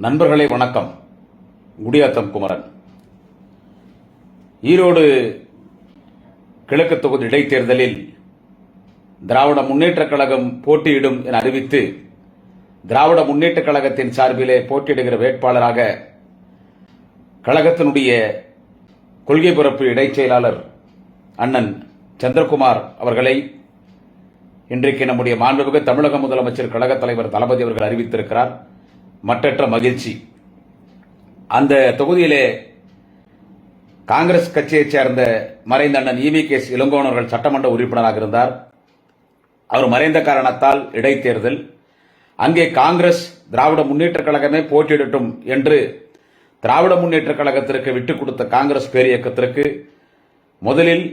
நண்பர்களே வணக்கம். குடியாத்தம் குமரன். ஈரோடு கிழக்கு தொகுதி இடைத்தேர்தலில் திராவிட முன்னேற்றக் கழகம் போட்டியிடும் என அறிவித்து திராவிட முன்னேற்றக் கழகத்தின் சார்பிலே போட்டியிடுகிற வேட்பாளராக கழகத்தினுடைய கொள்கை பரப்பு இடைச் செயலாளர் அண்ணன் சந்திரகுமார் அவர்களை இன்றைக்கு நம்முடைய மாண்புமிகு தமிழக முதலமைச்சர் கழக தலைவர் தளபதி அவர்கள் அறிவித்திருக்கிறார். மற்றற்ற மகிழ்ச்சி. அந்த தொகுதியிலே காங்கிரஸ் கட்சியைச் சேர்ந்த மறைந்த அண்ணன் EVKS இளங்கோவன் அவர்கள் சட்டமன்ற உறுப்பினராக இருந்தார். அவர் மறைந்த காரணத்தால் இடைத்தேர்தல். அங்கே காங்கிரஸ் திராவிட முன்னேற்றக் கழகமே போட்டியிடட்டும் என்று திராவிட முன்னேற்றக் கழகத்திற்கு விட்டுக் கொடுத்த காங்கிரஸ் பேரியக்கத்திற்கு முதலில்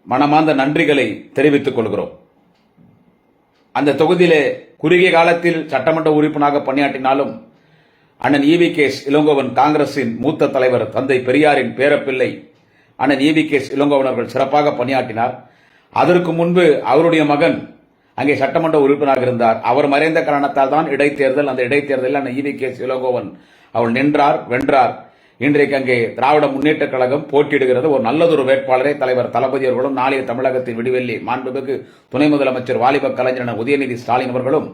மனமார்ந்த நன்றிகளை தெரிவித்துக் கொள்கிறோம். அந்த தொகுதியிலே குறுகிய காலத்தில் சட்டமன்ற உறுப்பினராக பணியாற்றினாலும் அண்ணன் EVKS இளங்கோவன் காங்கிரசின் மூத்த தலைவர் தந்தை பெரியாரின் பேரப்பிள்ளை அண்ணன் EVKS இளங்கோவன் அவர்கள் சிறப்பாக பணியாற்றினார். அதற்கு முன்பு அவருடைய மகன் அங்கே சட்டமன்ற உறுப்பினராக இருந்தார். அவர் மறைந்த காரணத்தால் தான் இடைத்தேர்தல். அந்த இடைத்தேர்தலில் அண்ணன் EVKS இளங்கோவன் அவர் நின்றார், வென்றார். இன்றைக்கு அங்கே திராவிட முன்னேற்றக் கழகம் போட்டியிடுகிறது. ஒரு நல்லதொரு வேட்பாளரை தலைவர் தளபதி அவர்களும் நாளைய தமிழகத்தின் விடிவெள்ளி மாண்புமிகு துணை முதலமைச்சர் வாலிப கலைஞர் உதயநிதி ஸ்டாலின் அவர்களும்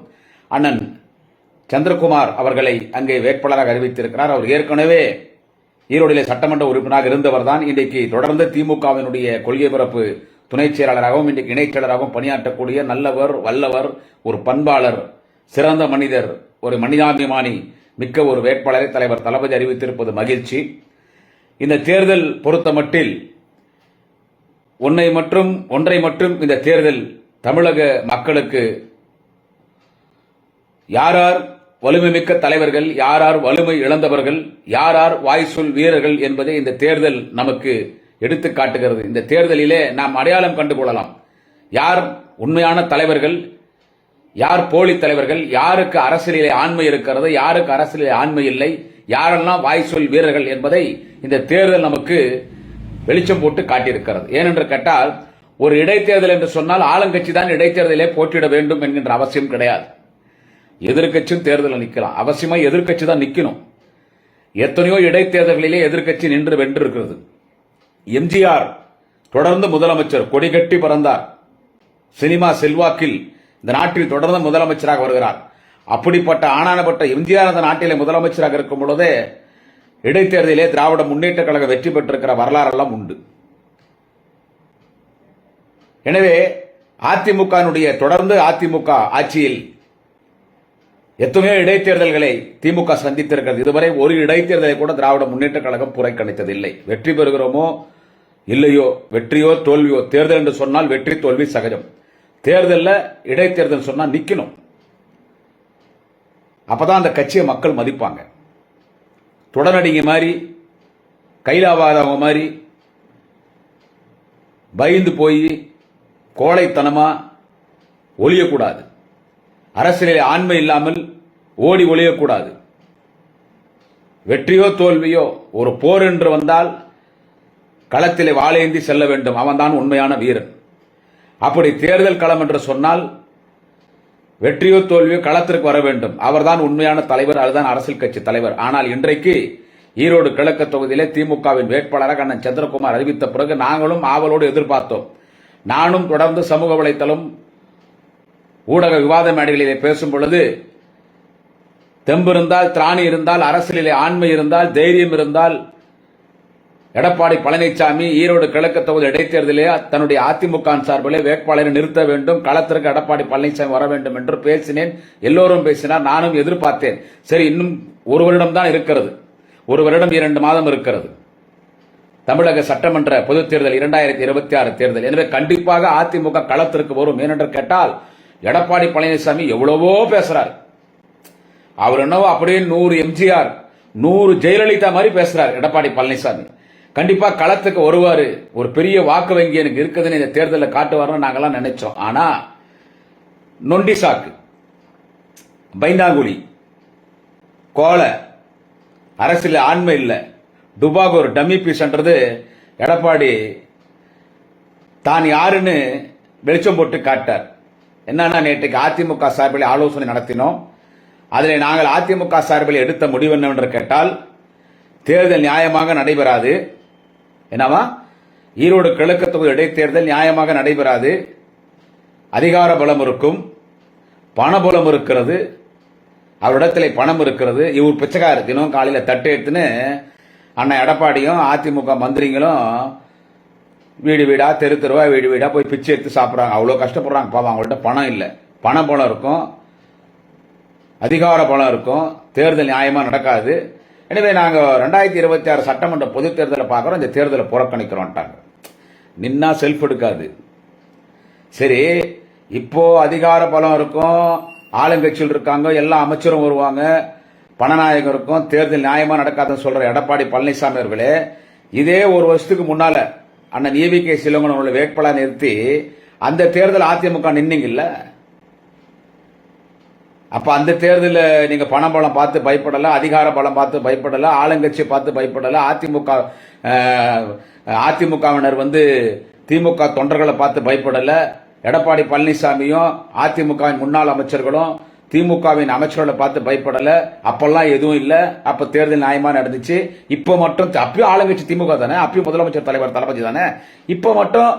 அண்ணன் சந்திரகுமார் அவர்களை அங்கே வேட்பாளராக அறிவித்திருக்கிறார். அவர் ஏற்கனவே ஈரோடிலே சட்டமன்ற உறுப்பினராக இருந்தவர் தான். இன்றைக்கு தொடர்ந்து திமுகவினுடைய கொள்கை பரப்பு துணைச் செயலாளராகவும் இன்றைக்கு இணைச் செயலராகவும் பணியாற்றக்கூடிய நல்லவர், வல்லவர், ஒரு பண்பாளர், சிறந்த மனிதர், ஒரு மனிதாபிமானி மிக்க ஒரு வேட்பாளரை தலைவர் தளபதி அறிவித்திருப்பது மகிழ்ச்சி. இந்த தேர்தல் பொறுத்தமட்டில் ஒன்றை மட்டும் இந்த தேர்தல் தமிழக மக்களுக்கு யாரார் வலிமை மிக்க தலைவர்கள், யாரார் வலிமை இழந்தவர்கள், யாரார் வாய்சொல் வீரர்கள் என்பதை இந்த தேர்தல் நமக்கு எடுத்து காட்டுகிறது. இந்த தேர்தலிலே நாம் அடையாளம் கண்டுகொள்ளலாம். யார் உண்மையான தலைவர்கள், யார் போலி தலைவர்கள், யாருக்கு அரசியலிலே ஆண்மை இருக்கிறது, யாருக்கு அரசியலிலே ஆண்மை இல்லை, யாரெல்லாம் வாய்சொல் வீரர்கள் என்பதை இந்த தேர்தல் நமக்கு வெளிச்சம் போட்டு காட்டியிருக்கிறது. ஏனென்று கேட்டால் ஒரு இடைத்தேர்தல் என்று சொன்னால் ஆளுங்கட்சி தான் இடைத்தேர்தலிலே போட்டியிட வேண்டும் என்கின்ற அவசியம் கிடையாது. எதிர்க்கட்சியும் தேர்தலில் நிற்கலாம். அவசியமா எதிர்க்கட்சி தான் நிற்கணும். எத்தனையோ இடைத்தேர்தல்களிலே எதிர்க்கட்சி நின்று வென்றிருக்கிறது. எம்ஜிஆர் தொடர்ந்து முதலமைச்சர், கொடிகட்டி பறந்தார். சினிமா செல்வாக்கில் இந்த நாட்டில் தொடர்ந்து முதலமைச்சராக வருகிறார். அப்படிப்பட்ட ஆனானப்பட்ட எம்ஜிஆர் அந்த நாட்டிலே முதலமைச்சராக இருக்கும் பொழுதே இடைத்தேர்தலிலே திராவிட முன்னேற்ற கழகம் வெற்றி பெற்றிருக்கிற வரலாறெல்லாம் உண்டு. எனவே அதிமுக ஆட்சியில் எத்தனையோ இடைத்தேர்தல்களை திமுக சந்தித்திருக்கிறது. இதுவரை ஒரு இடைத்தேர்தலை கூட திராவிட முன்னேற்ற கழகம் புறக்கணித்ததில்லை. வெற்றி பெறுகிறோமோ இல்லையோ, வெற்றியோ தோல்வியோ, தேர்தல் என்று சொன்னால் வெற்றி தோல்வி சகஜம். தேர்தலில் இடைத்தேர்தல் சொன்னா நிக்கணும். அப்பதான் அந்த கட்சியை மக்கள் மதிப்பாங்க. தொடரடிங்க மாதிரி, கைலாவாதவங்க மாதிரி பயந்து போய் கோழைத்தனமா ஒளியக்கூடாது. அரசியலில் ஆண்மை இல்லாமல் ஓடி ஒளியக்கூடாது. வெற்றியோ தோல்வியோ, ஒரு போர் என்று வந்தால் களத்திலே வாளேந்தி செல்ல வேண்டும். அவன்தான் உண்மையான வீரன். அப்படி தேர்தல் களம் என்று சொன்னால் வெற்றியோ தோல்வியோ களத்திற்கு வர வேண்டும். அவர்தான் உண்மையான தலைவர், அதுதான் அரசியல் கட்சி தலைவர். ஆனால் இன்றைக்கு ஈரோடு கிழக்கு தொகுதியிலே திமுகவின் வேட்பாளராக அண்ணன் சந்திரகுமார் அறிவித்த பிறகு நாங்களும் ஆவலோடு எதிர்பார்த்தோம். நானும் தொடர்ந்து சமூக வலைத்தளம், ஊடக விவாத மேடைகளிலே பேசும் பொழுது தெம்பு இருந்தால், திராணி இருந்தால், அரசியலிலே ஆண்மை இருந்தால், தைரியம் இருந்தால் எடப்பாடி பழனிசாமி ஈரோடு கிழக்கு தொகுதி இடைத்தேர்தலிலே தன்னுடைய அதிமுக சார்பிலே வேட்பாளரை நிறுத்த வேண்டும், களத்திற்கு எடப்பாடி பழனிசாமி வர வேண்டும் என்று பேசினேன். எல்லோரும் பேசினார். நானும் எதிர்பார்த்தேன். சரி, இன்னும் ஒரு வருடம் தான் இருக்கிறது, ஒரு வருடம் 2 மாதம் இருக்கிறது தமிழக சட்டமன்ற பொதுத் தேர்தல் 2026 தேர்தல். எனவே கண்டிப்பாக அதிமுக களத்திற்கு வரும். ஏனென்று கேட்டால் எடப்பாடி பழனிசாமி எவ்வளவோ பேசுறார். அவர் என்னவோ அப்படியே 100 எம்ஜிஆர் 100 ஜெயலலிதா மாதிரி பேசுறார் எடப்பாடி பழனிசாமி. கண்டிப்பா களத்துக்கு வருவாரு. ஒரு பெரிய வாக்கு வங்கி எனக்கு இருக்குதுன்னு இந்த தேர்தலில் காட்டுவார்னு நாங்கெல்லாம் நினைச்சோம். ஆனா நொண்டி சாக்கு, பைந்தாங்குழி, கோலை, அரசியல் ஆண்மை இல்ல, டுபாக் ஒரு டம்மி பீஸ்ன்றது எடப்பாடி தான் யாருன்னு வெளிச்சம் போட்டு காட்டார். என்னன்னா, நேற்றுக்கு அதிமுக சார்பில் ஆலோசனை நடத்தினோம். அதில் நாங்கள் அதிமுக சார்பில் எடுத்த முடிவு என்னவென்று கேட்டால், தேர்தல் நியாயமாக நடைபெறாது. என்னவா? ஈரோடு கிழக்கு தொகுதி இடைத்தேர்தல் நியாயமாக நடைபெறாது. அதிகார பலம் இருக்கும், பணபலம் இருக்கிறது, அவரிடத்தில் பணம் இருக்கிறது. இவர் பிச்சைக்கார தினம் காலையில் தட்டு எடுத்துன்னு அண்ணன் எடப்பாடியும் அதிமுக மந்திரிங்களும் வீடு வீடா தெரு தெருவா வீடு வீடா போய் பிச்சை எடுத்து சாப்பிட்றாங்க. அவ்வளோ கஷ்டப்படுறாங்க பாவம். அவங்கள்ட்ட பணம் இல்லை. பண பலம் இருக்கும், அதிகார பலம் இருக்கும். தேர்தல் நியாயமா நடக்காது. எனவே நாங்கள் 2026 சட்டமன்ற பொதுத் தேர்தலை பார்க்குறோம், இந்த தேர்தலை புறக்கணிக்கிறோம்ட்டாங்க. நின்னா செல்ஃப் எடுக்காது. சரி, இப்போ அதிகார பலம் இருக்கும், ஆளுங்கட்சியில் இருக்காங்க, எல்லா அமைச்சரும் வருவாங்க, பணநாயகம் இருக்கும், தேர்தல் நியாயமா நடக்காதுன்னு சொல்ற எடப்பாடி பழனிசாமி அவர்களே, இதே ஒரு வருஷத்துக்கு முன்னால அண்ணன் EVK சிலங்கனோட வேட்பாளர் நிறுத்தி அந்த தேர்தல் அதிமுக நின்னீங்கல்ல. அப்ப அந்த தேர்தலில் நீங்க பண பலம் பார்த்து பயப்படல, அதிகார பலம் பார்த்து பயப்படல, ஆளுங்கட்சி பார்த்து பயப்படல, அதிமுகவினர் திமுக தொண்டர்களை பார்த்து பயப்படல. எடப்பாடி பழனிசாமியும் அதிமுகவின் முன்னாள் அமைச்சர்களும் திமுகவின் அமைச்சர்களை பார்த்து பயப்படல. அப்பெல்லாம் எதுவும் இல்ல. அப்ப தேர்தல் நியாயமா நடந்துச்சு. இப்ப மட்டும் அப்பயும் ஆளுங்கட்சி திமுக தானே, அப்பயும் முதலமைச்சர் தலைவர் தளபதி தானே. இப்ப மட்டும்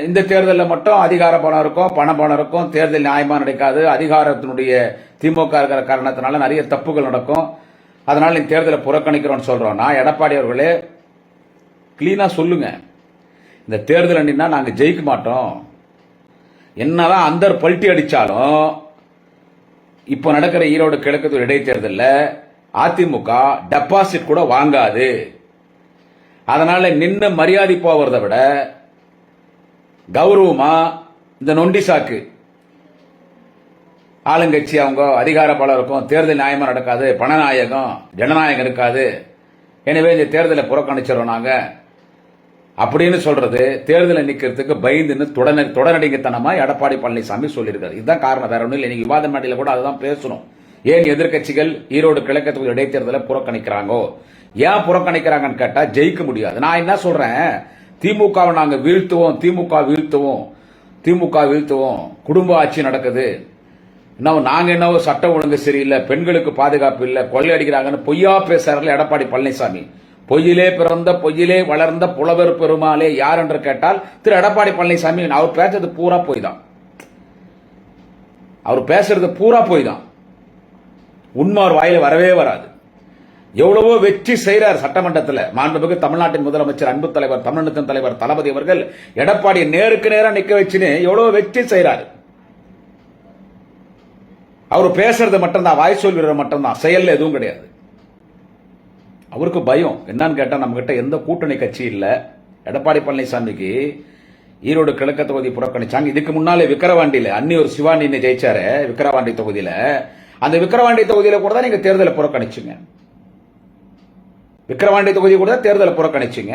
இந்த தேர்தலில் மட்டும் அதிகார பலம் இருக்கும், பண பலம் இருக்கும், தேர்தல் நியாயமா நடக்காது. அதிகாரத்தினுடைய திமுக இருக்கிற காரணத்தினால நிறைய தப்புகள் நடக்கும். அதனால இந்த தேர்தலை புறக்கணிக்கிறோம்னு சொல்றோம். நான் எடப்பாடி அவர்களே கிளீனா சொல்லுங்க, இந்த தேர்தல் நின்னா நாங்க ஜெயிக்க மாட்டோம். என்னதான் அந்த பல்ட்டி அடிச்சாலும் இப்ப நடக்கிற ஈரோடு கிழக்கு இடைத்தேர்தலில் அதிமுக டெபாசிட் கூட வாங்காது. அதனால நின்று மரியாதை போவதை விட கௌரவமா இந்த நொண்டி சாக்கு ஆளுங்கட்சி அவங்க அதிகார பலம் இருக்கும், தேர்தல் நியாயமா நடக்காது, பணநாயகம் ஜனநாயகம் இருக்காது, எனவே இந்த தேர்தலை புறக்கணிச்சிடறோம் நாங்க அப்படின்னு சொல்றது தேர்தலை நிக்கிறதுக்கு பயந்துன்னு தொடரடிங்கத்தனமா எடப்பாடி பழனிசாமி சொல்லியிருக்காரு. இதுதான் காரணம், வேற ஒன்றும் இல்லை. இன்னைக்கு விவாத மேடையில கூட அதுதான் பேசணும். ஏன் எதிர்கட்சிகள் ஈரோடு கிழக்கு தொகுதி இடைத்தேர்தலை புறக்கணிக்கிறாங்கோ? ஏன் புறக்கணிக்கிறாங்கன்னு கேட்டா ஜெயிக்க முடியாது. நான் என்ன சொல்றேன், திமுகவை நாங்க வீழ்த்துவோம், திமுக வீழ்த்துவோம், குடும்ப ஆட்சி நடக்குது, நாங்க என்னவோ சட்டம் ஒழுங்கு சரியில்லை, பெண்களுக்கு பாதுகாப்பு இல்லை, கொள்ளை அடிக்கிறாங்கன்னு பொய்யா பேசுறாரு எடப்பாடி பழனிசாமி. பொய்யிலே பிறந்த பொய்யிலே வளர்ந்த புலவர் பெருமாளே யார் என்று கேட்டால் திரு எடப்பாடி பழனிசாமி. அவர் பேசுறது பூரா போய் தான், அவர் பேசுறது பூரா போய் தான், உண்மை வாயில வரவே வராது. எவ்வளவோ வெற்றி செய்கிறார் சட்டமன்றத்தில். மாண்புமிகு தமிழ்நாட்டின் முதலமைச்சர் அன்பு தலைவர் தமிழகத்தின் தலைவர் தளபதி அவர்கள் எடப்பாடி நேருக்கு நேரம் நிக்க வச்சுன்னு எவ்வளவு வெற்றி செய்கிறார். அவர் பேசுறது மட்டும்தான், வாய் சொல்கிறது மட்டும்தான், செயல் எதுவும் கிடையாது. அவருக்கு பயம் என்னன்னு கேட்டா நம்ம கிட்ட எந்த கூட்டணி கட்சி இல்ல. எடப்பாடி பழனிசாமிக்கு ஈரோடு கிழக்கு தொகுதி புறக்கணிச்சாங்க. இதுக்கு முன்னாலே விக்கிரவாண்டியில அன்னியூர் சிவானி ஜெயிச்சாரு விக்கிரவாண்டி தொகுதியில. அந்த விக்கிரவாண்டி தொகுதியில கூட தான் நீங்க தேர்தலை புறக்கணிச்சுங்க. விக்கிரவாண்டி தொகுதி கூட தேர்தலை புறக்கணிச்சுங்க.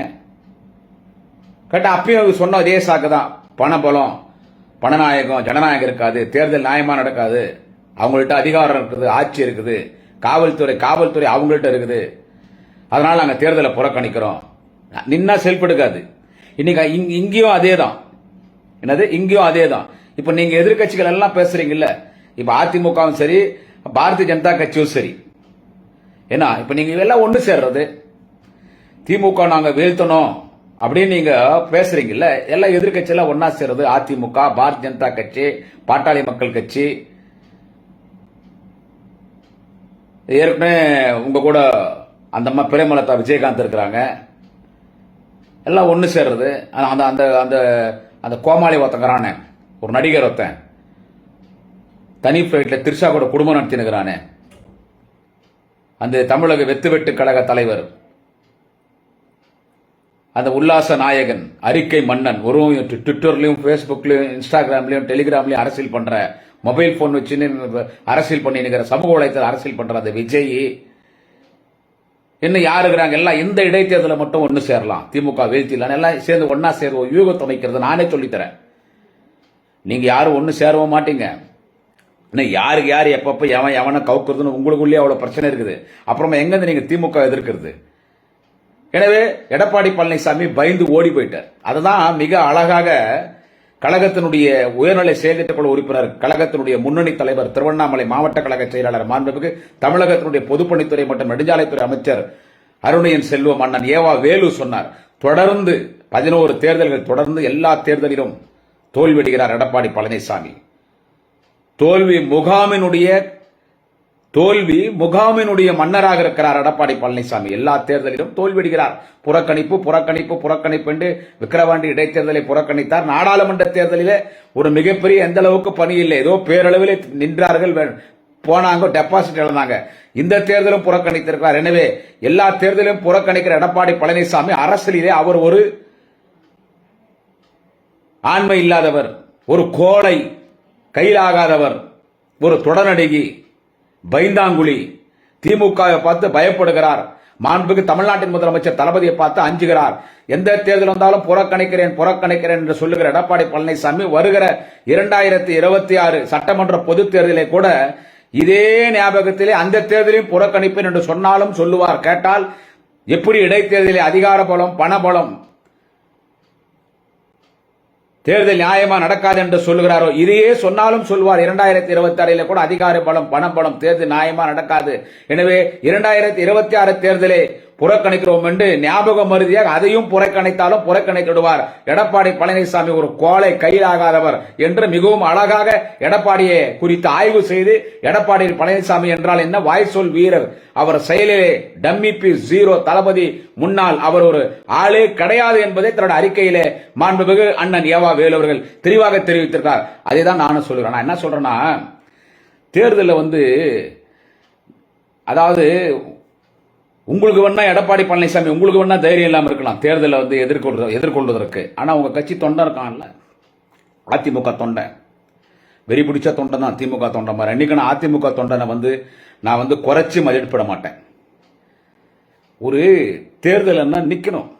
கேட்டா அப்பயும் சொன்ன அதே சாக்கு தான், பணபலம், பணநாயகம் ஜனநாயகம் இருக்காது, தேர்தல் நியாயமா நடக்காது, அவங்கள்ட்ட அதிகாரம் இருக்குது, ஆட்சி இருக்குது, காவல்துறை அவங்கள்ட்ட இருக்குது, அதனால நாங்க தேர்தலை புறக்கணிக்கிறோம். நின்னா செயல்படுக்காது. இன்னைக்கு இங்கேயும் அதே தான். என்னது, இங்கேயும் அதே தான். இப்ப நீங்க எதிர்கட்சிகள் எல்லாம் பேசுறீங்கல்ல, இப்ப அதிமுகவும் சரி பாரதிய ஜனதா கட்சியும் சரி, ஏன்னா இப்ப நீங்க எல்லாம் ஒன்று சேர்றது, திமுக நாங்க வீழ்த்தணும் அப்படின்னு நீங்க பேசுறீங்கல்ல, எல்லா எதிர்கட்சி எல்லாம் ஒன்னா சேர்றது, அதிமுக, பாரதிய ஜனதா கட்சி, பாட்டாளி மக்கள் கட்சி. ஏற்கனவே உங்க கூட அந்த அம்மா பிரேமலதா விஜயகாந்த் இருக்கிறாங்க, எல்லாம் ஒன்று சேர்றது. அந்த அந்த அந்த அந்த கோமாளி ஒருத்தங்கிறானே, ஒரு நடிகர் ஒருத்தன் தனி பிளைட்ல திரிஷா கூட குடும்பம் நடத்தினுக்கிறானே, அந்த தமிழக வெத்து கழக தலைவர், அந்த உல்லாச நாயகன், அறிக்கை மன்னன், ஒரு ட்விட்டர்லயும் பேஸ்புக்லயும் இன்ஸ்டாகிராம்லயும் டெலிகிராம்லயும் அரசியல் பண்ற, மொபைல் போன் வச்சு அரசியல் பண்ணி சமூக வலைத்தள அரசியல் பண்ற அந்த விஜய், இன்னும் யாரு இருக்கிறாங்க எல்லாம் இந்த இடைத்தேர்தலை மட்டும் ஒன்று சேரலாம், திமுக வீழ்த்திடலாம், எல்லாம் சேர்ந்து ஒன்னா சேருவோம், யூகத்தை அமைக்கிறது நானே சொல்லித்தரேன். நீங்க யாரும் ஒன்று சேரவும் மாட்டீங்க. இன்னும் யாருக்கு யார் எப்பப்ப எவனை கவுக்குறதுன்னு உங்களுக்குள்ளேயே அவ்வளவு பிரச்சனை இருக்குது. அப்புறமா எங்கிருந்து நீங்க திமுக எதிர்க்கிறது? எனவே எடப்பாடி பழனிசாமி பயந்து ஓடி போயிட்டார். அதுதான் மிக அழகாக கழகத்தினுடைய உயர்நிலை செயல்திட்ட குழு உறுப்பினர், கழகத்தினுடைய முன்னணி தலைவர், திருவண்ணாமலை மாவட்ட கழக செயலாளர், மாண்புமிகு தமிழகத்தினுடைய பொதுப்பணித்துறை மற்றும் நெடுஞ்சாலைத்துறை அமைச்சர் அருணையன் செல்வம் அண்ணன் ஏவா வேலு சொன்னார். தொடர்ந்து 11 தேர்தல்கள் தொடர்ந்து எல்லா தேர்தலிலும் தோல்வியடைகிறார் எடப்பாடி பழனிசாமி. தோல்வி முகாமினுடைய மன்னராக இருக்கிறார் எடப்பாடி பழனிசாமி. எல்லா தேர்தலிலும் தோல்வியடைகிறார். புறக்கணிப்பு என்று விக்கிரவாண்டி இடைத்தேர்தலை புறக்கணித்தார். நாடாளுமன்ற தேர்தலிலே ஒரு மிகப்பெரிய எந்த அளவுக்கு பணி இல்லை, ஏதோ பேரளவில் நின்றார்கள், போனாங்க, டெபாசிட் இழந்தாங்க. இந்த தேர்தலும் புறக்கணித்திருக்கிறார். எனவே எல்லா தேர்தலும் புறக்கணிக்கிற எடப்பாடி பழனிசாமி அரசியலிலே அவர் ஒரு ஆண்மை இல்லாதவர், ஒரு கோழை, கையிலாகாதவர், ஒரு தொடர்நடிகை, பயந்தாங்குழி. திமுகவை பார்த்து பயப்படுகிறார். மாண்புமிகு தமிழ்நாட்டின் முதலமைச்சர் தளபதியை பார்த்து அஞ்சுகிறார். எந்த தேர்தல் வந்தாலும் புறக்கணிக்கிறேன் என்று சொல்லுகிற எடப்பாடி பழனிசாமி வருகிற 2026 சட்டமன்ற பொதுத் தேர்தலை கூட இதே ஞாபகத்திலே அந்த தேர்தலையும் புறக்கணிப்பேன் என்று சொன்னாலும் சொல்லுவார். கேட்டால் எப்படி இடைத்தேர்தலில் அதிகார பலம், பணபலம், தேர்தல் நியாயமா நடக்காது என்று சொல்லுகிறாரோ இதையே சொன்னாலும் சொல்வார். 2026 கூட அதிகார பலம், பணபலம், தேர்தல் நியாயமா நடக்காது. எனவே 2026 தேர்தலை புறக்கணிக்கிறோம் என்று ஞாபகம் மருதியாக அதையும் புறக்கணித்தாலும் புறக்கணித்திடுவார். எடப்பாடி பழனிசாமி ஒரு கோழை, கையிலாகாதவர் என்று மிகவும் அழகாக எடப்பாடியை குறித்து ஆய்வு செய்து, எடப்பாடி பழனிசாமி என்றால் என்ன, வாய்ச்சொல் வீரர், அவர் செயலிலே டம்மி பீஸ், ஜீரோ, தளபதி முன்னாள், அவர் ஒரு ஆளே கிடையாது என்பதை தன்னுடைய அறிக்கையிலே மாண்புமிகு அண்ணன் ஏவா வேலு அவர்கள் தெளிவாக தெரிவித்திருக்கார். அதை தான் நானும் சொல்கிறேன். நான் என்ன சொல்றேன்னா, தேர்தலில் அதாவது உங்களுக்கு வேணா எடப்பாடி பழனிசாமி உங்களுக்கு வேணா தைரியம் இல்லாம இருக்கலாம் தேர்தலை எதிர்கொள்வதற்கு. ஆனா உங்க கட்சி தொண்டை இருக்கான்ல, அதிமுக தொண்டை, வெறி பிடிச்ச தொண்டை தான் திமுக தொண்டை மாதிரி. அன்னைக்கு நான் அதிமுக தொண்டனை நான் குறைச்சி மதிப்பிட மாட்டேன். ஒரு தேர்தல் நிக்கணும்,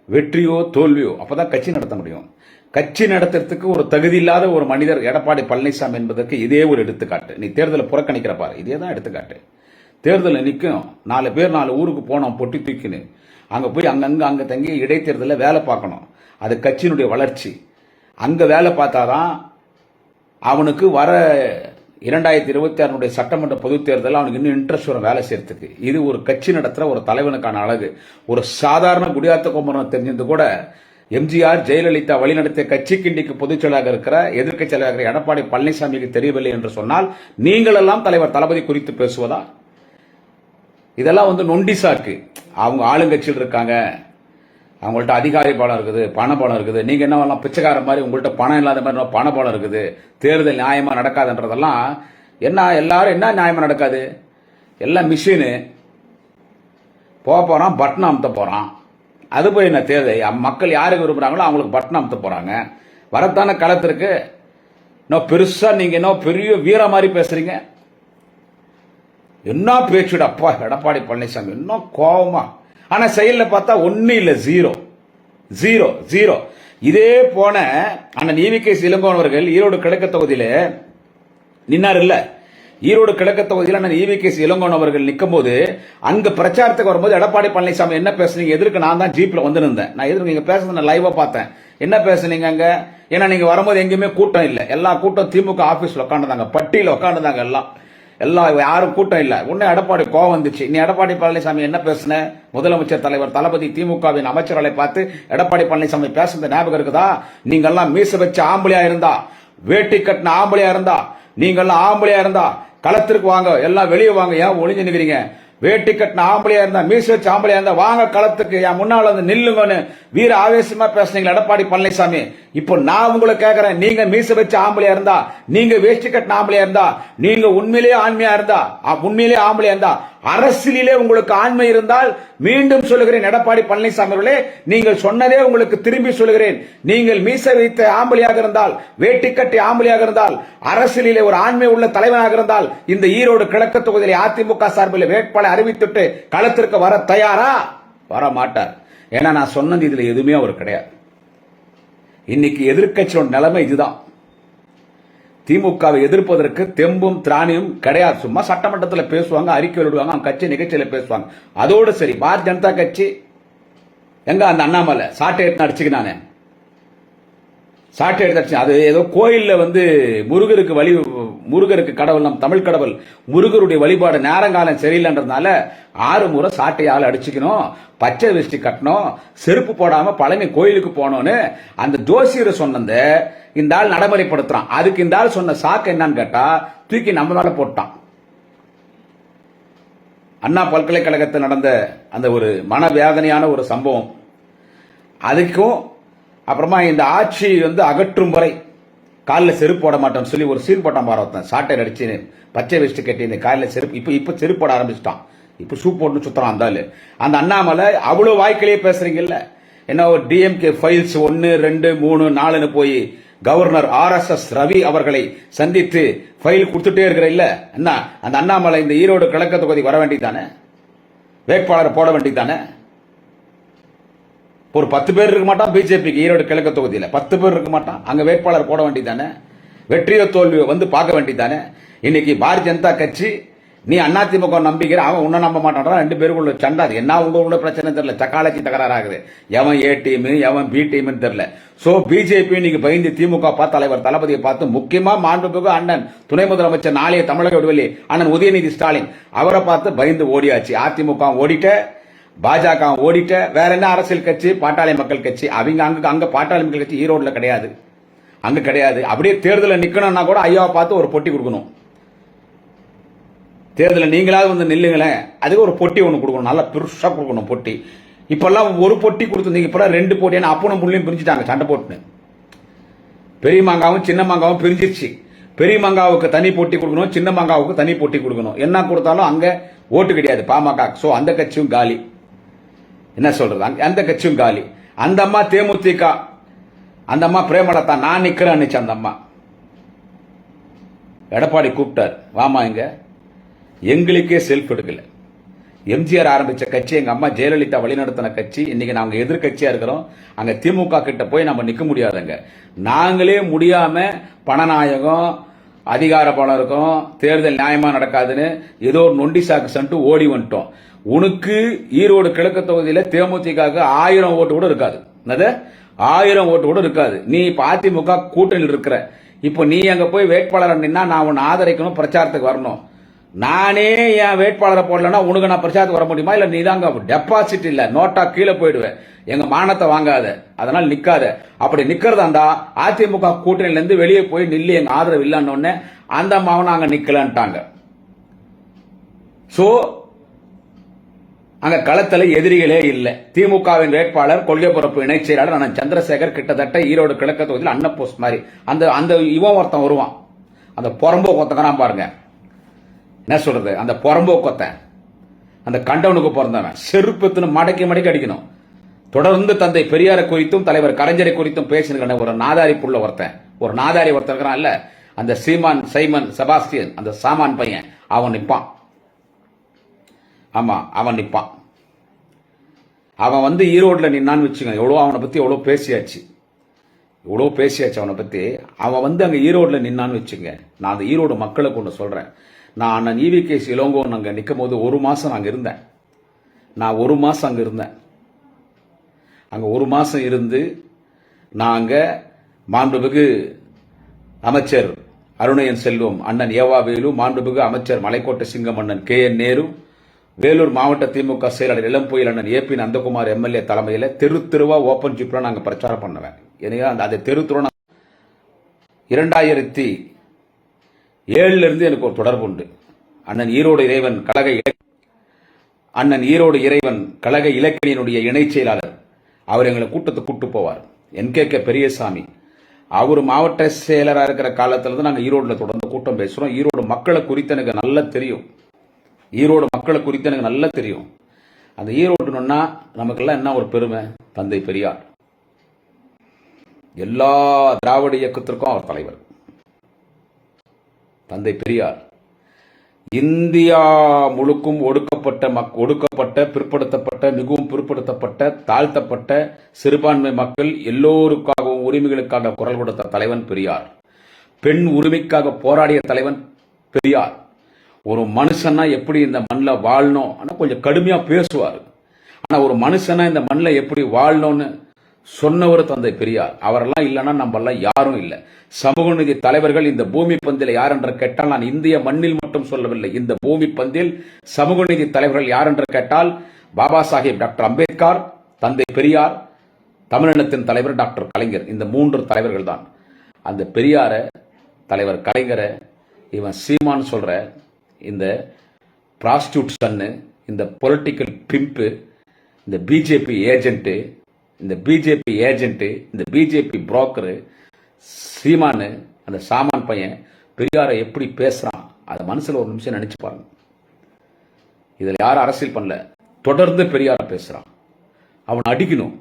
வெற்றியோ தோல்வியோ, அப்பதான் கட்சி நடத்த முடியும். கட்சி நடத்துறதுக்கு ஒரு தகுதி இல்லாத ஒரு மனிதர் எடப்பாடி பழனிசாமி என்பதற்கு இதே ஒரு எடுத்துக்காட்டு. நீ தேர்தலை புறக்கணிக்கிற பாரு, இதே தான் எடுத்துக்காட்டு. தேர்தலில் நிற்கும் 4 பேர் 4 ஊருக்கு போனோம், பொட்டி தூக்கின்னு அங்கே போய் அங்கே தங்கி இடைத்தேர்தலில் வேலை பார்க்கணும். அது கட்சியினுடைய வளர்ச்சி. அங்கே வேலை பார்த்தாதான் அவனுக்கு வர 2026 சட்டமன்ற பொதுத் தேர்தலில் அவனுக்கு இன்னும் இன்ட்ரெஸ்ட் வரும் வேலை செய்யறதுக்கு. இது ஒரு கட்சி நடத்துகிற ஒரு தலைவனுக்கான அழகு. ஒரு சாதாரண குடியாத்த குமரன் தெரிஞ்சது கூட எம்ஜிஆர், ஜெயலலிதா வழிநடத்திய கட்சிக்கு இன்றைக்கு பொதுச் செயலாளர் இருக்கிற எதிர்க்கட்சி செயலாளர் எடப்பாடி பழனிசாமிக்கு தெரியவில்லை என்று சொன்னால் நீங்கள் எல்லாம் தலைவர் தளபதி குறித்து பேசுவதா? இதெல்லாம் நொண்டி சாக்கு. அவங்க ஆளுங்கட்சியில் இருக்காங்க, அவங்கள்ட்ட அதிகாரி பலம் இருக்குது, பண பலம் இருக்குது. நீங்க என்ன பிச்சைக்கார மாதிரி உங்கள்ட்ட பணம் இல்லாத மாதிரி பண பலம் இருக்குது, தேர்தல் நியாயமா நடக்காதுன்றதெல்லாம் என்ன? எல்லாரும் என்ன நியாயமா நடக்காது? எல்லாம் மிஷினு. போறான், பட்டன் அமுத்த போறான். அது போய் என்ன தேர்தல்? மக்கள் யாருக்கு விரும்புறாங்களோ அவங்களுக்கு பட்டன் அமுத்த போறாங்க. வரத்தான களத்திற்கு இன்னும் பெருசா நீங்க என்ன பெரிய வீர மாதிரி பேசுறீங்க. என்ன பேச்சுடப்பா எடப்பாடி பழனிசாமி, இன்னும் கோபமா. ஆனா செயலில் பார்த்தா ஒன்னும் இல்ல, ஜீரோ. இதே போன அண்ணன் ஈவிகே இளங்கோவன் அவர்கள் ஈரோடு கிழக்கு தொகுதியில நின்னார் இல்ல, ஈரோடு கிழக்கு தொகுதியில் அண்ணன் ஈவிகே இளங்கோவன் அவர்கள் நிற்கும் போது அங்க பிரச்சாரத்துக்கு வரும்போது எடப்பாடி பழனிசாமி என்ன பேசுனீங்க? எதிர்க்கு நான் தான் ஜீப்ல வந்திருந்தேன். நான் எதிர்க்கு நீங்க பேசுறது நான் லைவா பார்த்தேன். என்ன பேசுனீங்க அங்க? ஏன்னா நீங்க வரும்போது எங்கேயுமே கூட்டம் இல்ல, எல்லா கூட்டம் திமுக ஆபீஸ்ல உட்காந்துதாங்க, பட்டியல உட்காந்துதாங்க, எல்லாம் யாரும் கூட்டம் இல்ல. உடனே எடப்பாடி கோவம் வந்துச்சு. நீ எடப்பாடி பழனிசாமி என்ன பேசுன? முதலமைச்சர் தலைவர் தளபதி திமுகவின் அமைச்சர்களை பார்த்து எடப்பாடி பழனிசாமி பேசுறது ஞாபகம் இருக்குதா? நீங்க எல்லாம் மீச வச்ச ஆம்பளையா இருந்தா, வேட்டி கட்டின ஆம்பளையா இருந்தா, நீங்க எல்லாம் ஆம்பளையா இருந்தா களத்திற்கு வாங்க, எல்லாம் வெளியே வாங்க. ஏன் ஒளிஞ்சு நிக்கிறீங்க? வேட்டி கட்டின ஆம்பளையா இருந்தா, மீச வச்ச ஆம்பளையா இருந்தா வாங்க களத்துக்கு, என் முன்னால நில்லுங்கன்னு வீர ஆவேசமா பேசுனீங்க எடப்பாடி பழனிசாமி. இப்போ நான் உங்களை கேட்கிறேன், நீங்க மீச வச்ச ஆம்பளையா இருந்தா, நீங்க வேஷ்டி கட்டின ஆம்பளையா இருந்தா, நீங்க உண்மையிலேயே ஆண்மையா இருந்தா, உண்மையிலேயே ஆம்பளையா இருந்தா, அரசியலிலே உங்களுக்கு ஆண்மை இருந்தால் மீண்டும் சொல்லுகிறேன் எடப்பாடி பழனிசாமி அவர்களே, நீங்கள் சொன்னதே உங்களுக்கு திரும்பி சொல்லுகிறேன். நீங்கள் மீச வைத்த ஆம்பளையாக இருந்தால், வேட்டி கட்டி ஆம்பளையாக இருந்தால், அரசியலிலே ஒரு ஆண்மை உள்ள தலைவனாக இருந்தால், இந்த ஈரோடு கிழக்கு தொகுதியில் அதிமுக சார்பில் வேட்பாளரை அறிவித்துட்டு களத்திற்கு வர தயாரா? வர மாட்டார். ஏன்னா நான் சொன்னது இதுல எதுவுமே அவர் கிடையாது. இன்னைக்கு எதிர்க்கட்சியோட நிலைமை இதுதான். திமுகவை எதிர்ப்பதற்கு தெம்பும் திராணியும் கிடையாது. சும்மா சட்டமன்றத்தில் பேசுவாங்க, அறிக்கை விடுவாங்க, அவங்க கட்சி நிகழ்ச்சியில பேசுவாங்க, அதோடு சரி. பாரதிய ஜனதா கட்சி எங்க அந்த அண்ணாமலை சாட்டை எடுத்து அடிச்சுக்கினானே, சாட்டை எடுத்தாச்சு. அது ஏதோ கோயில்ல முருகருக்கு கடவுள், நம் தமிழ் கடவுள் முருகருடைய வழிபாடு நேரங்காலம் சரியில்லைன்றதுனால 6 முறை சாட்டையால் அடிச்சுக்கணும், பச்சை வேஷ்டி கட்டணும், செருப்பு போடாம பழனி கோயிலுக்கு போனோன்னு அந்த ஜோசியர் சொன்னத இந்த ஆள் நடைமுறைப்படுத்துறான். அதுக்கு இந்த ஆள் சொன்ன சாக்கு என்னன்னு கேட்டா தூக்கி நம்ம மேல போட்டான். அண்ணா பல்கலைக்கழகத்தில் நடந்த அந்த ஒரு மனவேதனையான ஒரு சம்பவம். அதுக்கும் அப்புறமா இந்த ஆட்சி அகற்றும் வரை காலில் செருப்பு போட மாட்டோம்னு சொல்லி ஒரு சீன் போட்டான் பாரத்தன். சாட்டை அடிச்சு பச்சை வேஷ்டி கட்டி இந்த காலில் செருப்பு இப்ப செருப்பு போட ஆரம்பிச்சிட்டான். இப்ப ஷூ போட்டு சுத்தறான். இருந்தாலும் அந்த அண்ணாமலை அவ்வளவு வாய்க்கிலேயே பேசுறீங்கல்ல, என்ன ஒரு டிஎம்கே ஃபைல்ஸ் 1 2 3 4ன்னு போய் கவர்னர் RSS ரவி அவர்களை சந்தித்து ஃபைல் கொடுத்துட்டே இருக்கிற இல்ல என்ன? அந்த அண்ணாமலை இந்த ஈரோடு கிழக்கு தொகுதி வர வேண்டியதானே, வேட்பாளர் போட வேண்டியதானே? ஒரு 10 பேர் இருக்க மாட்டான் பிஜேபிக்கு ஈரோடு கிழக்கு தொகுதியில் 10 பேர் இருக்க மாட்டான். அங்க வேட்பாளர் போட வேண்டியதானே, வெற்றியோ தோல்வியோ பார்க்க வேண்டியதானே? இன்னைக்கு பாரதிய ஜனதா கட்சி, நீ அதிமுக நம்பிக்கிற, அவன் உன்ன நம்ப மாட்டான். 2 பேருக்குள்ள சண்டை. அது என்ன உங்களுடைய பிரச்சனை தெரியல, சக்காலச்சி தகராறாகுது. எவன் ஏ டீம் எவன் பி டீம் தெரியல. சோ பிஜேபி நீங்க பயந்து திமுக தலைவர் தளபதியை பார்த்து, முக்கியமா மாண்புமிகு அண்ணன் துணை முதலமைச்சர் நாளைய தமிழக விடுதலை அண்ணன் உதயநிதி ஸ்டாலின் அவரை பார்த்து பயந்து ஓடியாச்சு. அதிமுக ஓடிட்ட, பாஜக ஓடிட்ட, வேற என்ன அரசியல் கட்சி? பாட்டாளி மக்கள் கட்சி. அவங்க அங்க பாட்டாளி மக்கள் கட்சி ஈரோடுல கிடையாது, அங்க கிடையாது. அப்படியே தேர்தலில் நிக்கணும்னா கூட ஐயாவை பார்த்து ஒரு பொட்டி கொடுக்கணும். தேர்தலில் நீங்களாவது நில்லுங்களேன், அதுக்கு ஒரு பொட்டி ஒன்று கொடுக்கணும், நல்லா பெருசா கொடுக்கணும் பொட்டி. இப்பெல்லாம் ஒரு பொட்டி கொடுத்துருந்தீங்க, இப்பெல்லாம் 2 பொட்டியான அப்பனும் புள்ளையும் பிரிஞ்சுட்டாங்க சண்டை போட்டுன்னு. பெரிய மாங்காவும் சின்ன மாங்காவும் பிரிஞ்சிருச்சு. பெரிய மாங்காவுக்கு தனி பொட்டி கொடுக்கணும், சின்ன மாங்காவுக்கு தனி பொட்டி கொடுக்கணும். என்ன கொடுத்தாலும் அங்க ஓட்டு கிடையாது பாமக. சோ அந்த கட்சியும் காலி. என்ன சொல்றது, அந்த கட்சியும் காலி. அந்த அம்மா தேமுதிக, அந்த அம்மா பிரேமலதா நான் நிக்கிறேன்னு அந்த அம்மா. எடப்பாடி கூப்பிட்டார், வாமா இங்க. எங்களுக்கே செல்ஃப் எடுக்கல. எம்ஜிஆர் ஆரம்பிச்ச கட்சி, எங்க அம்மா ஜெயலலிதா வழிநடத்தின கட்சி. இன்னைக்கு நாங்க எதிர்கட்சியா இருக்கிறோம். அங்க திமுக கிட்ட போய் நம்ம நிக்க முடியாதுங்க. நாங்களே முடியாம பணநாயகம், அதிகார பலம் இருக்கும், தேர்தல் நியாயமா நடக்காதுன்னு ஏதோ ஒரு நொண்டி சாக்கு சண்டு ஓடி வந்துட்டோம். உனக்கு ஈரோடு கிழக்கு தொகுதியில தேமுதிக 1000 ஓட்டு கூட இருக்காது. 1000 ஓட்டு கூட இருக்காது. நீ இப்ப அதிமுக கூட்டணியில் இருக்கிற. இப்ப நீ அங்க போய் வேட்பாளர் நின்னா நான் உன்னை ஆதரிக்கணும், பிரச்சாரத்துக்கு வரணும். நானே என் வேட்பாளரை போடலன்னா உனக்கு நான் பிரச்சாரத்துக்கு வர முடியுமா? இல்ல நீ தாங்க டெபாசிட் இல்ல, நோட்டா கீழே போயிடுவேன், எங்க மானத்தை வாங்காத, அதனால நிக்காத. அப்படி நிக்கிறதாண்டா அதிமுக கூட்டணியில இருந்து வெளியே போய் நில்லு, எங்க ஆதரவு இல்லன்னு அந்த அம்மாவை நாங்க நிக்கலன்ட்டாங்க. சோ அங்க களத்துல எதிரிகளே இல்ல. திமுகவின் வேட்பாளர் கொள்கை பரப்பு இணைச் செயலாளர் அண்ணன் சந்திரசேகர் கிட்டத்தட்ட ஈரோடு கிழக்கு தொகுதியில் அண்ணன் போஸ்ட் மாதிரி அந்த இவன் ஒருத்தன் வருவான், அந்த புறம்போ கொத்தங்கறான் பாருங்க. என்ன சொல்றது, அந்த புறம்போ கொத்தன், அந்த கண்டவனுக்கு பிறந்தவன் செருப்பத்துன்னு மடக்கி மடக்கி அடிக்கணும். தொடர்ந்து தந்தை பெரியாரை குறித்தும் தலைவர் கலைஞரை குறித்தும் பேசின ஒரு நாதாரி புள்ள ஒருத்தன், ஒரு நாதாரி ஒருத்தன் இருக்கிறான் இல்ல, அந்த சைமன் செபாஸ்டியன், அந்த சாமான் பையன், அவன் நிப்பான். ஆமா, அவன் நிப்பான். அவன் ஈரோடுல நின்னான்னு வச்சுங்க, எவ்வளவு அவனை பத்தி எவ்வளவு பேசியாச்சு அவனை பத்தி. அவன் அங்க ஈரோடுல நின்னான்னு வச்சுங்க. நான் அந்த ஈரோடு மக்களுக்கு ஒண்ணு சொல்றேன். நான் அண்ணன் EVK இளங்கோவன் அங்க நிற்கும் போது 1 மாசம் நான் அங்க இருந்தேன். நான் 1 மாசம் அங்க இருந்தேன். அங்க 1 மாசம் இருந்து நாங்க மாண்புமிகு அமைச்சர் அருணையன் செல்வம், அண்ணன் ஏவாவேலு, மாண்புமிகு அமைச்சர் மலைக்கோட்டை சிங்கம் அண்ணன் KN நேரு, வேலூர் மாவட்ட திமுக செயலாளர் இளம்புயல் அண்ணன் AP நந்தகுமார் MLA தலைமையில் தெருவா ஓபன் ஜிப்ல நாங்க பிரச்சாரம் பண்ணுவேன். எனவே அந்த தெருத்துறா 2007 இருந்து எனக்கு ஒரு தொடர்பு உண்டு. அண்ணன் ஈரோடு இறைவன் கழக இலக்கியனுடைய இணைச் செயலாளர். அவர் எங்களை கூட்டத்துக்கு கூட்டு போவார். NKK பெரியசாமி அவர் மாவட்ட செயலராக இருக்கிற காலத்துல இருந்து நாங்க ஈரோடுல தொடர்ந்து கூட்டம் பேசுறோம். ஈரோடு மக்களை குறித்து எனக்கு நல்லா தெரியும். அந்த ஈரோடுன்னா நமக்கெல்லாம் என்ன ஒரு பெருமை, தந்தை பெரியார். எல்லா திராவிட இயக்கத்திற்கும் அவர் தலைவர். தந்தை பெரியார் இந்தியா முழுக்கும் ஒடுக்கப்பட்ட பிற்படுத்தப்பட்ட, மிகவும் பிற்படுத்தப்பட்ட, தாழ்த்தப்பட்ட சிறுபான்மை மக்கள் எல்லோருக்காகவும் உரிமைகளுக்காக குரல் கொடுத்த தலைவன் பெரியார். பெண் உரிமைக்காக போராடிய தலைவன் பெரியார். ஒரு மனுஷனா எப்படி இந்த மண்ணில் வாழணும், ஆனா கொஞ்சம் கடுமையா பேசுவார். ஆனா ஒரு மனுஷனா இந்த மண்ணில் எப்படி வாழணும்னு சொன்னவர் தந்தை பெரியார். அவரெல்லாம் இல்லைன்னா நம்மெல்லாம் யாரும் இல்லை. சமூக நீதி தலைவர்கள் இந்த பூமி பந்தில் யார் என்று கேட்டால், நான் இந்திய மண்ணில் மட்டும் சொல்லவில்லை, இந்த பூமி பந்தில் சமூக நீதி தலைவர்கள் யார் என்று கேட்டால் பாபா சாஹேப் டாக்டர் அம்பேத்கர், தந்தை பெரியார், தமிழினத்தின் தலைவர் டாக்டர் கலைஞர், இந்த 3 தலைவர்கள் தான். அந்த பெரியார, தலைவர் கலைஞரை இவன் சீமான் சொல்ற இந்த பிராஸ்டியூட் சன்னு, இந்த பொலிட்டிக்கல் பிம்பு, இந்த பிஜேபி ஏஜென்ட்டு, இந்த பிஜேபி புரோக்கரு சீமானு, அந்த சாமான் பையன் பெரியாரை எப்படி பேசுறான், அதை மனசுல ஒரு நிமிஷம் நினைச்சு பாருங்க. இதுல யாரும் அரசியல் பண்ணல, தொடர்ந்து பெரியாரை பேசுறான். அவனை அடிக்கணும்,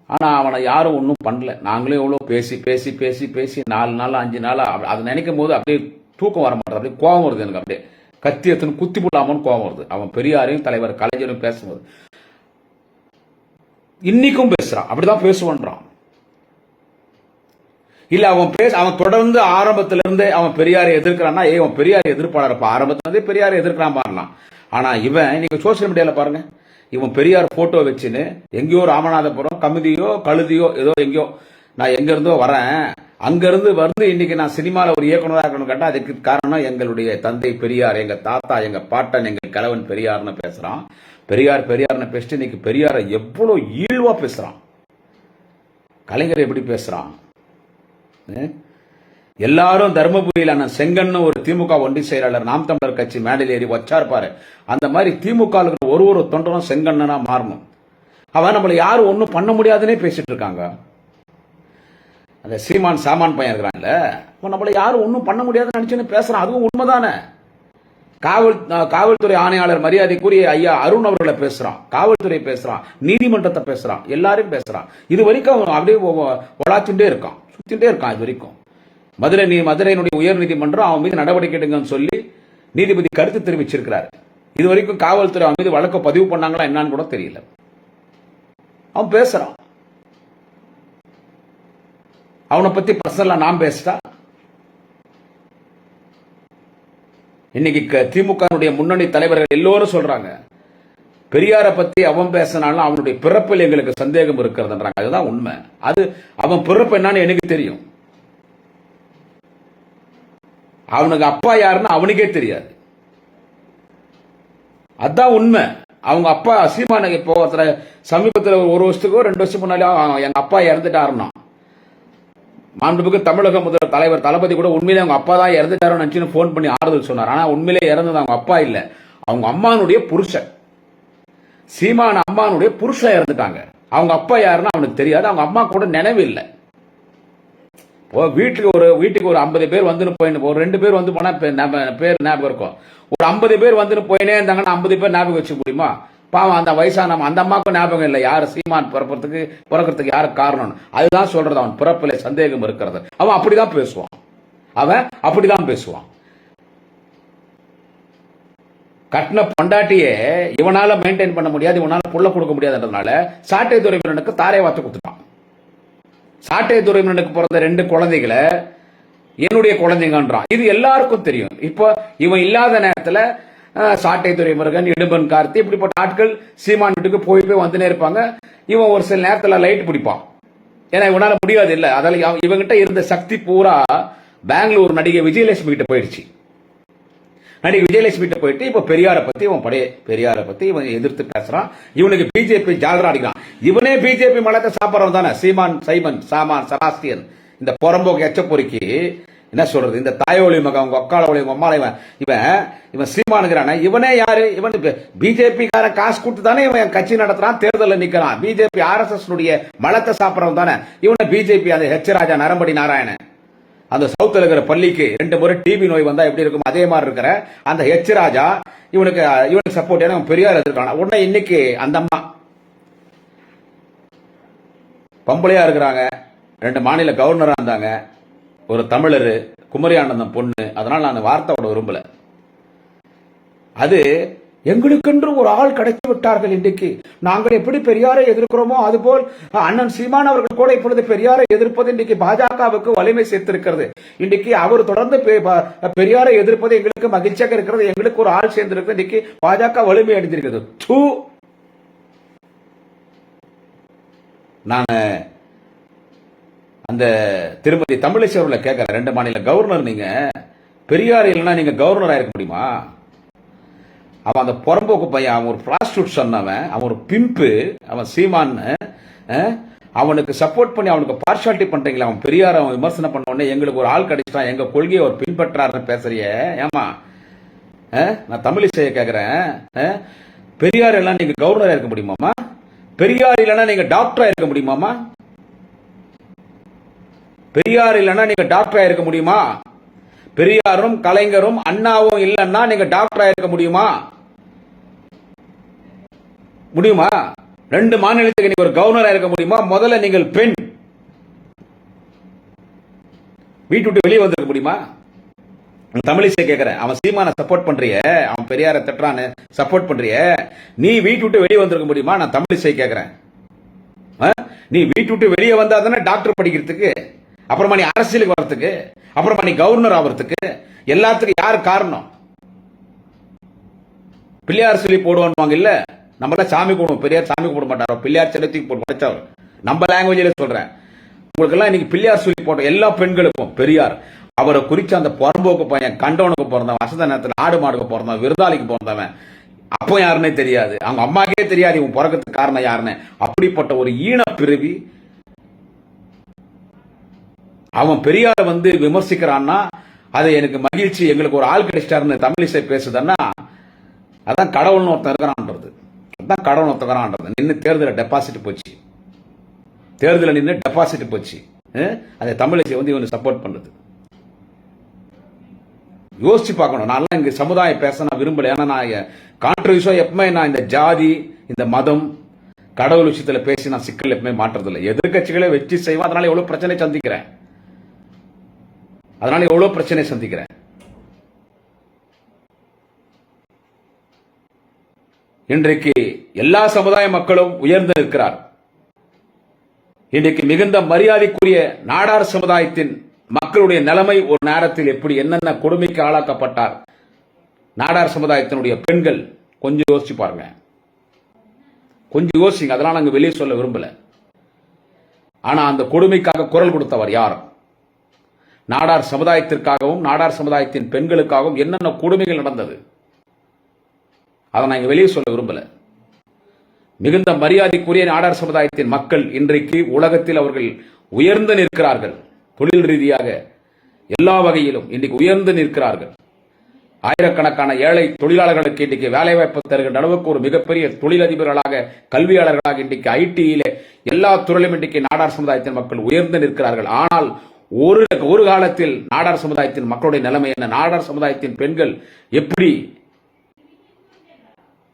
ஆனா அவனை யாரும் ஒன்றும் பண்ணல. நாங்களே எவ்வளோ பேசி பேசி பேசி பேசி 4 நாள் 5 நாள் அதை நினைக்கும் போது அப்படியே தூக்கம் வர மாட்டேது, அப்படியே கோபம் வருது எனக்கு. அப்படியே கத்தி எத்தனை குத்தி போடாமன்னு கோபம் வருது. அவன் பெரியாரையும் தலைவர் கலைஞரும் பேசும்போது இன்னைக்கும் பேசுறான், அப்படிதான் பேசுவான்றான். இல்ல அவன் தொடர்ந்து ஆரம்பத்திலிருந்து அவன் பெரியாரை எதிர்க்கிறான்னா, அவன் பெரியாரை எதிர்ப்பாளர், ஆரம்பத்திலிருந்தே பெரியாரை எதிர்க்கிறான் பாருலாம். ஆனா இவன் நீங்க சோசியல் மீடியால பாருங்க, இவன் பெரியார் போட்டோ வச்சுன்னு எங்கேயோ ராமநாதபுரம் கமுதியோ கழுதியோ ஏதோ எங்கேயோ நான் எங்க இருந்தோ வரேன், அங்கிருந்து வந்து இன்னைக்கு நான் சினிமாவில் ஒரு இயக்குநராக இருக்கணும்னு கேட்டா அதுக்கு காரணம் எங்களுடைய தந்தை பெரியார், எங்க தாத்தா, எங்க பாட்டன், எங்க கலவன் பெரியார்னு பேசுறான். பெரியார்னு பேசிட்டு இன்னைக்கு பெரியாரை எவ்வளவு ஈழ்வா பேசுறான். கலைஞர் எப்படி பேசுறான்? எல்லாரும் தர்மபுரியில் அண்ணன் செங்கன்னு ஒரு திமுக ஒன்றி செயலாளர் நாம் தமிழர் கட்சி மேடையில் ஏறி வச்சாருப்பாரு. அந்த மாதிரி திமுக ஒரு தொண்டரும் செங்கண்ணனா மாறணும். அவன் நம்மள யாரும் ஒன்னும் பண்ண முடியாதுன்னே பேசிட்டு இருக்காங்க. அந்த சீமான் சாமான் பையன் இருக்கிறான்ல, அவன் நம்மள யாரும் ஒன்னும் பண்ண முடியாதுன்னு நினைச்சுன்னு பேசுறான். அதுவும் உண்மைதானே. காவல்துறை ஆணையாளர் மரியாதைக்குரிய ஐயா அருண் அவர்களை பேசுறான், காவல்துறை பேசுறான், நீதிமன்றத்தை பேசுறான், எல்லாரும் பேசுறான். இது வரைக்கும் அவன் அப்படியே வளாச்சுட்டே இருக்கான், சுத்திட்டே இருக்கான். இது வரைக்கும் மதுரையினுடைய உயர் நீதிமன்றம் அவன் மீது நடவடிக்கை எடுங்கன்னு சொல்லி நீதிபதி கருத்து தெரிவிச்சிருக்கிறார். இது வரைக்கும் காவல்துறை அவன் மீது வழக்கு பதிவு பண்ணாங்களா என்னன்னு கூட தெரியல. அவன் பேசுறான். அவனை பத்தி பர்சனலா நான் பேசிட்டா, இன்னைக்கு திமுக முன்னணி தலைவர்கள் எல்லோரும் சொல்றாங்க, பெரியாரை பத்தி அவன் பேசினாலும் அவனுடைய பிறப்பில் எங்களுக்கு சந்தேகம் இருக்கிறதுன்றாங்க. அதுதான் உண்மை. அது அவன் பிறப்பு என்னன்னு எனக்கு தெரியும். அவனுக்கு அப்பா யாருன்னு அவனுக்கே தெரியாது. அதான் உண்மை. அவங்க அப்பா சீமான இப்போ சமீபத்தில் 1 வருஷத்துக்கோ 2 வருஷம் முன்னாடி எங்க அப்பா இறந்துட்டாருன்னா, மாண்புமிகு தமிழக முதல்வர் தலைவர் தளபதி கூட உண்மையிலே அவங்க அப்பா தான் இறந்துட்டாருன்னு நினைச்சுன்னு போன் பண்ணி ஆறுதல் சொன்னார். ஆனா உண்மையிலே இறந்தது அவங்க அப்பா இல்ல, அவங்க அம்மானுடைய புருஷன். சீமான அம்மானுடைய புருஷன் இறந்துட்டாங்க. அவங்க அப்பா யாருன்னு அவனுக்கு தெரியாது, அவங்க அம்மா கூட நினைவு இல்லை. வீட்டுக்கு ஒரு 50 பேர் வந்து போயின்னு, ஒரு 2 பேர் வந்து போனா பேர் ஞாபகம் இருக்கும். ஒரு 50 பேர் வந்து போயினே இருந்தாங்கன்னா 50 பேர் ஞாபகம் வச்சுக்க முடியுமா? பாவம் அந்த வயசான அந்த அம்மாவுக்கும் ஞாபகம் இல்லை யாரு சீமான் பிறக்கிறதுக்கு யாரு காரணம். அதுதான் சொல்றது, அவன் பிறப்பில சந்தேகம் இருக்கிறது. அவன் அப்படிதான் பேசுவான். கட்டின பொண்டாட்டியே இவனால மெயின்டைன் பண்ண முடியாது, இவனால புள்ள கொடுக்க முடியாதுன்றதுனால சாட்டை துறைமுகனுக்கு தாரை வார்த்தை கொடுத்துட்டான். சாட்டை துறைமுகனுக்கு பிறந்த 2 குழந்தைகளை என்னுடைய குழந்தைங்கன்றான். இது எல்லாருக்கும் தெரியும். இப்போ இவன் இல்லாத நேரத்தில் சாட்டை துறைமுருகன், இடும்பன் கார்த்தி, இப்படிப்பட்ட ஆட்கள் சீமான் வீட்டுக்கு போய் வந்துனே இருப்பாங்க. இவன் ஒரு சில நேரத்தில் லைட் பிடிப்பான். ஏன்னா இவனால முடியாது இல்ல. அதனால இவங்கிட்ட இருந்த சக்தி பூரா பெங்களூர் நடிகை விஜயலட்சுமி கிட்ட போயிடுச்சு. நடிகை விஜயலட்சுமி கிட்ட போயிட்டு இப்ப பெரியாரை பத்தி இவன் எதிர்த்து பேசுறான். இவனுக்கு பிஜேபி ஜாலரா அடிக்கிறான். இவனே பிஜேபி மலத்தை சாப்பிடறவன் தானே சாமான் செபாஸ்டியன். இந்த புறம்போக்கு எச்சப்பொறிக்கு என்ன சொல்றது, இந்த தாயோலி மகன், உங்க அக்கால ஒளி, உங்க அம்மால இவன் சீமானுங்கிறான. இவனே யாரு? இவன் பிஜேபி கார காசு கொடுத்து தானே இவன் கட்சி நடத்துறான், தேர்தலில் நிக்கிறான். பிஜேபி RSS மலத்தை சாப்பிடறவன் தானே இவனை. பிஜேபி அந்த H ராஜா, நரம்படி நாராயணன், அந்த சவுத்தில் இருக்கிற பள்ளிக்கு 2 முறை டிபி நோய் வந்தா எப்படி இருக்கும் அதே மாதிரி இருக்கிற அந்த H ராஜா இவனுக்கு சப்போர்ட். ஏன்னா பெரியார் எதிர்க்கான உடனே இன்னைக்கு அந்த அம்மா பம்பளையா இருக்கிறாங்க, 2 மாநில கவர்னரா இருந்தாங்க, ஒரு தமிழர், குமரி ஆனந்தம் பொண்ணு. அதனால நான் வார்த்தையோட விரும்பல. அது எங்களுக்கென்று ஒரு ஆள் கிடைத்து விட்டார்கள். இன்றைக்கு நாங்கள் எப்படி பெரியாரை எதிர்க்கிறோமோ அதுபோல் அண்ணன் சீமான் அவர்கள் கூட இப்பொழுது பெரியாரை எதிர்ப்பது இன்றைக்கு பாஜகவுக்கு வலிமை சேர்த்திருக்கிறது. இன்றைக்கு அவர் தொடர்ந்து பெரியாரை எதிர்ப்பது எங்களுக்கு மகிழ்ச்சியாக இருக்கிறது. எங்களுக்கு ஒரு ஆள் சேர்ந்திருக்கிறது. இன்றைக்கு பாஜக வலிமை அடைந்திருக்கிறது. நான் அந்த திருமதி தமிழிசை அவர்களை கேட்கிறேன், 2 மாநில கவர்னர் நீங்க, பெரியார் இல்லைன்னா நீங்க கவர்னரா இருக்க முடியுமா? அவன் அந்த புறம்போக்கு பையன், அவன் ஒரு பிராஸ்டியூட் சொன்னவன், அவன் ஒரு பிம்பு, அவன் சீமான், அவனுக்கு சப்போர்ட் பண்ணி அவனுக்கு பார்ஷாலிட்டி பண்றீங்களா? அவன் பெரியார் அவன் விமர்சனம் பண்ண உடனே எங்களுக்கு ஒரு ஆள் கிடைச்சிட்டான், எங்க கொள்கையை ஒரு பின்பற்றாருன்னு பேசுறிய. ஏமா நான் தமிழிசையை கேட்கிறேன், பெரியார் எல்லாம் நீங்க கவர்னரா இருக்க முடியுமாமா? பெரியார் இல்லைன்னா நீங்க டாக்டரா இருக்க முடியுமாமா? பெரியார் இல்லைன்னா நீங்க டாக்டரா இருக்க முடியுமா? பெரியாரும் கலைஞரும் அண்ணாவும் இல்லைன்னா நீங்க டாக்டரா இருக்க முடியுமா? முடியுமா? 2 மாநிலத்துக்கு நீங்க ஒரு கவர்னரா இருக்க முடியுமா? முதல்ல நீங்கள் பெண், வீட்டு விட்டு வெளியே வந்திருக்க முடியுமா? தமிழிசை கேட்கிறேன், அவன் சீமான சப்போர்ட் பண்றிய, அவன் பெரியார தட்டுறான்னு சப்போர்ட் பண்றிய, நீ வீட்டு விட்டு வெளியே வந்திருக்க முடியுமா? நான் தமிழிசை கேட்கிறேன். நீ வீட்டு விட்டு வெளியே வந்தா தானே டாக்டர் படிக்கிறதுக்கு, அப்புறமா நீ அரசியலுக்கு வர்றதுக்கு, அப்புறமா நீ கவர்னர் ஆகிறதுக்கு, எல்லாத்துக்கும் யார் காரணம்? பிள்ளையார் சொல்லி போடுவாங்க இல்ல, நம்ம எல்லாம் சாமி கும்பிடுவோம், பெரியார் சாமி கும்பிட மாட்டாரோ, பிள்ளையார் செலுத்திக்கு போட்டு படைச்சவர், நம்ம லாங்குவேஜ்ல சொல்றேன். உங்களுக்கு எல்லாம் இன்னைக்கு பிள்ளையார் சொல்லி போட்ட எல்லா பெண்களுக்கும் பெரியார், அவரை குறிச்சு அந்த புறம்போக்கு பையன், கண்டவனுக்கு பிறந்தவன், வசந்த நேரத்தில் ஆடு மாடுக்கு பிறந்தவன், விருதாளிக்கு பிறந்தவன், அப்போ யாருன்னே தெரியாது, அவங்க அம்மாக்கே தெரியாது இவன் பிறக்கிறதுக்கு காரணம் யாருன்னு. அப்படிப்பட்ட ஒரு ஈன பிரிவி அவன் பெரியார வந்து விமர்சிக்கிறான்னா அது எனக்கு மகிழ்ச்சி, எங்களுக்கு ஒரு ஆள் கிடைச்சிட்டாருன்னு தமிழிசை பேசுதுன்னா அதான் கடவுள்னு ஒருத்தன் இருக்கிறான்றது, அதான் கடவுள் ஒருத்தக்கிறான்றது. நின்று தேர்தல டெபாசிட் போச்சு, தேர்தல நின்று டெபாசிட் போச்சு. அதை தமிழிசை வந்து இவன் சப்போர்ட் பண்ணுது. யோசிச்சு பார்க்கணும். நான் இங்க சமுதாயம் பேச நான் விரும்பல, ஏன்னா நான் கான்ட்ரவர்சியா எப்பவுமே நான் இந்த ஜாதி, இந்த மதம், கடவுள் விஷயத்துல பேசி நான் சிக்கல் எப்பவுமே மாற்றதில்லை. எதிர்கட்சிகளே வச்சு செய்வேன், அதனால எவ்வளவு பிரச்சனை சந்திக்கிறேன், அதனால எவ்வளவு பிரச்சனை சந்திக்கிறேன். இன்றைக்கு எல்லா சமுதாய மக்களும் உயர்ந்து நிற்கிறார். இன்றைக்கு மிகுந்த மரியாதைக்குரிய நாடார் சமுதாயத்தின் மக்களுடைய நிலைமை ஒரு நேரத்தில் எப்படி என்னென்ன கொடுமைக்கு ஆளாக்கப்பட்டார் நாடார் சமுதாயத்தினுடைய பெண்கள், கொஞ்சம் யோசிச்சு பாருங்க, கொஞ்சம் யோசிங்க. அதெல்லாம் நாங்க வெளியே சொல்ல விரும்பல. ஆனா அந்த கொடுமைக்காக குரல் கொடுத்தவர் யார்? நாடார் சமுதாயத்திற்காகவும் நாடார் சமுதாயத்தின் பெண்களுக்காகவும் என்னென்ன கொடுமைகள் நடந்தது, அதை நான் வெளியே சொல்ல விரும்பல. மிகுந்த மரியாதைக்குரிய நாடார் சமுதாயத்தின் மக்கள் இன்றைக்கு உலகத்தில் அவர்கள் உயர்ந்து நிற்கிறார்கள். தொழில் ரீதியாக எல்லா வகையிலும் இன்றைக்கு உயர்ந்து நிற்கிறார்கள். ஆயிரக்கணக்கான ஏழை தொழிலாளர்களுக்கு இன்றைக்கு வேலைவாய்ப்பு தருகின்ற அளவுக்கு ஒரு மிகப்பெரிய தொழிலதிபர்களாக, கல்வியாளர்களாக, இன்றைக்கு ஐடியிலே எல்லா துறையிலும் இன்றைக்கு நாடார் சமுதாயத்தின் மக்கள் உயர்ந்து நிற்கிறார்கள். ஆனால் ஒரு காலத்தில் நாடார் சமுதாயத்தின் மக்களுடைய நிலைமை என்ன? நாடார் சமுதாயத்தின் பெண்கள் எப்படி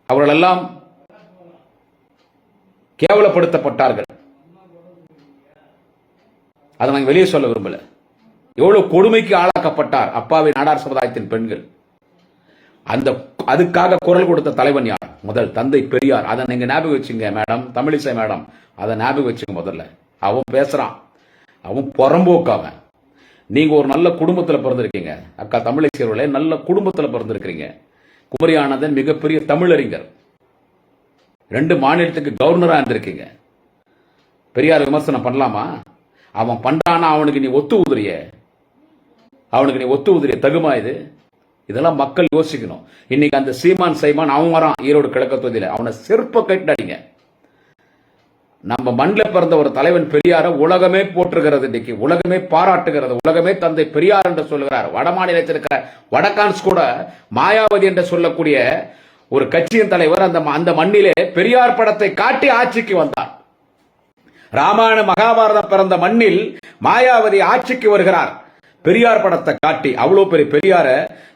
அவர்கள் எல்லாம் கேவலப்படுத்தப்பட்டார்கள், அதை நாங்கள் வெளியே சொல்ல விரும்பல. எவ்வளவு கொடுமைக்கு ஆளாக்கப்பட்டார் அப்பாவி நாடார் சமுதாயத்தின் பெண்கள். அதுக்காக குரல் கொடுத்த தலைவன் யார்? முதல் தந்தை பெரியார். அதை நீங்க ஞாபகம் வச்சுங்க மேடம், தமிழிசை மேடம், அதை ஞாபகம் வச்சுங்க. முதல்ல அவன் பேசுறான், அவன் புறம்போக்காவன். நீங்க ஒரு நல்ல குடும்பத்தில் பிறந்திருக்கீங்க அக்கா தமிழிசை அவர்களே, நல்ல குடும்பத்தில் பிறந்திருக்கிறீங்க. குமரியானந்தன் மிகப்பெரிய தமிழறிஞர், 2 மாநிலத்துக்கு கவர்னரா இருந்திருக்கீங்க. பெரியார் விமர்சனம் பண்ணலாமா? அவன் பண்றானா அவனுக்கு நீ ஒத்து ஊதுறிய, அவனுக்கு நீ ஒத்து ஊதுறிய தகுமா இது? இதெல்லாம் மக்கள் யோசிக்கணும். இன்னைக்கு அந்த சீமான் சைமான் அவன் வரான் ஈரோடு கிழக்கு தொகுதியில, அவனை செருப்ப கட்டாடிங்க. நம்ம மண்ணில் பிறந்த ஒரு தலைவன் பெரியார உலகமே போற்றுகிறது, இன்னைக்கு உலகமே பாராட்டுகிறது, உலகமே தந்தை பெரியார் என்று சொல்லுகிறார். வட மாநிலத்தில் இருக்கிற வடகான்ஸ் கூட மாயாவதி என்று சொல்லக்கூடிய ஒரு கட்சியின் தலைவர் அந்த மண்ணிலே பெரியார் படத்தை காட்டி ஆட்சிக்கு வந்தார். ராமாயண மகாபாரதம் பிறந்த மண்ணில் மாயாவதி ஆட்சிக்கு வருகிறார், பெரியார் படத்தை காட்டி. அவ்வளவு பெரிய பெரியார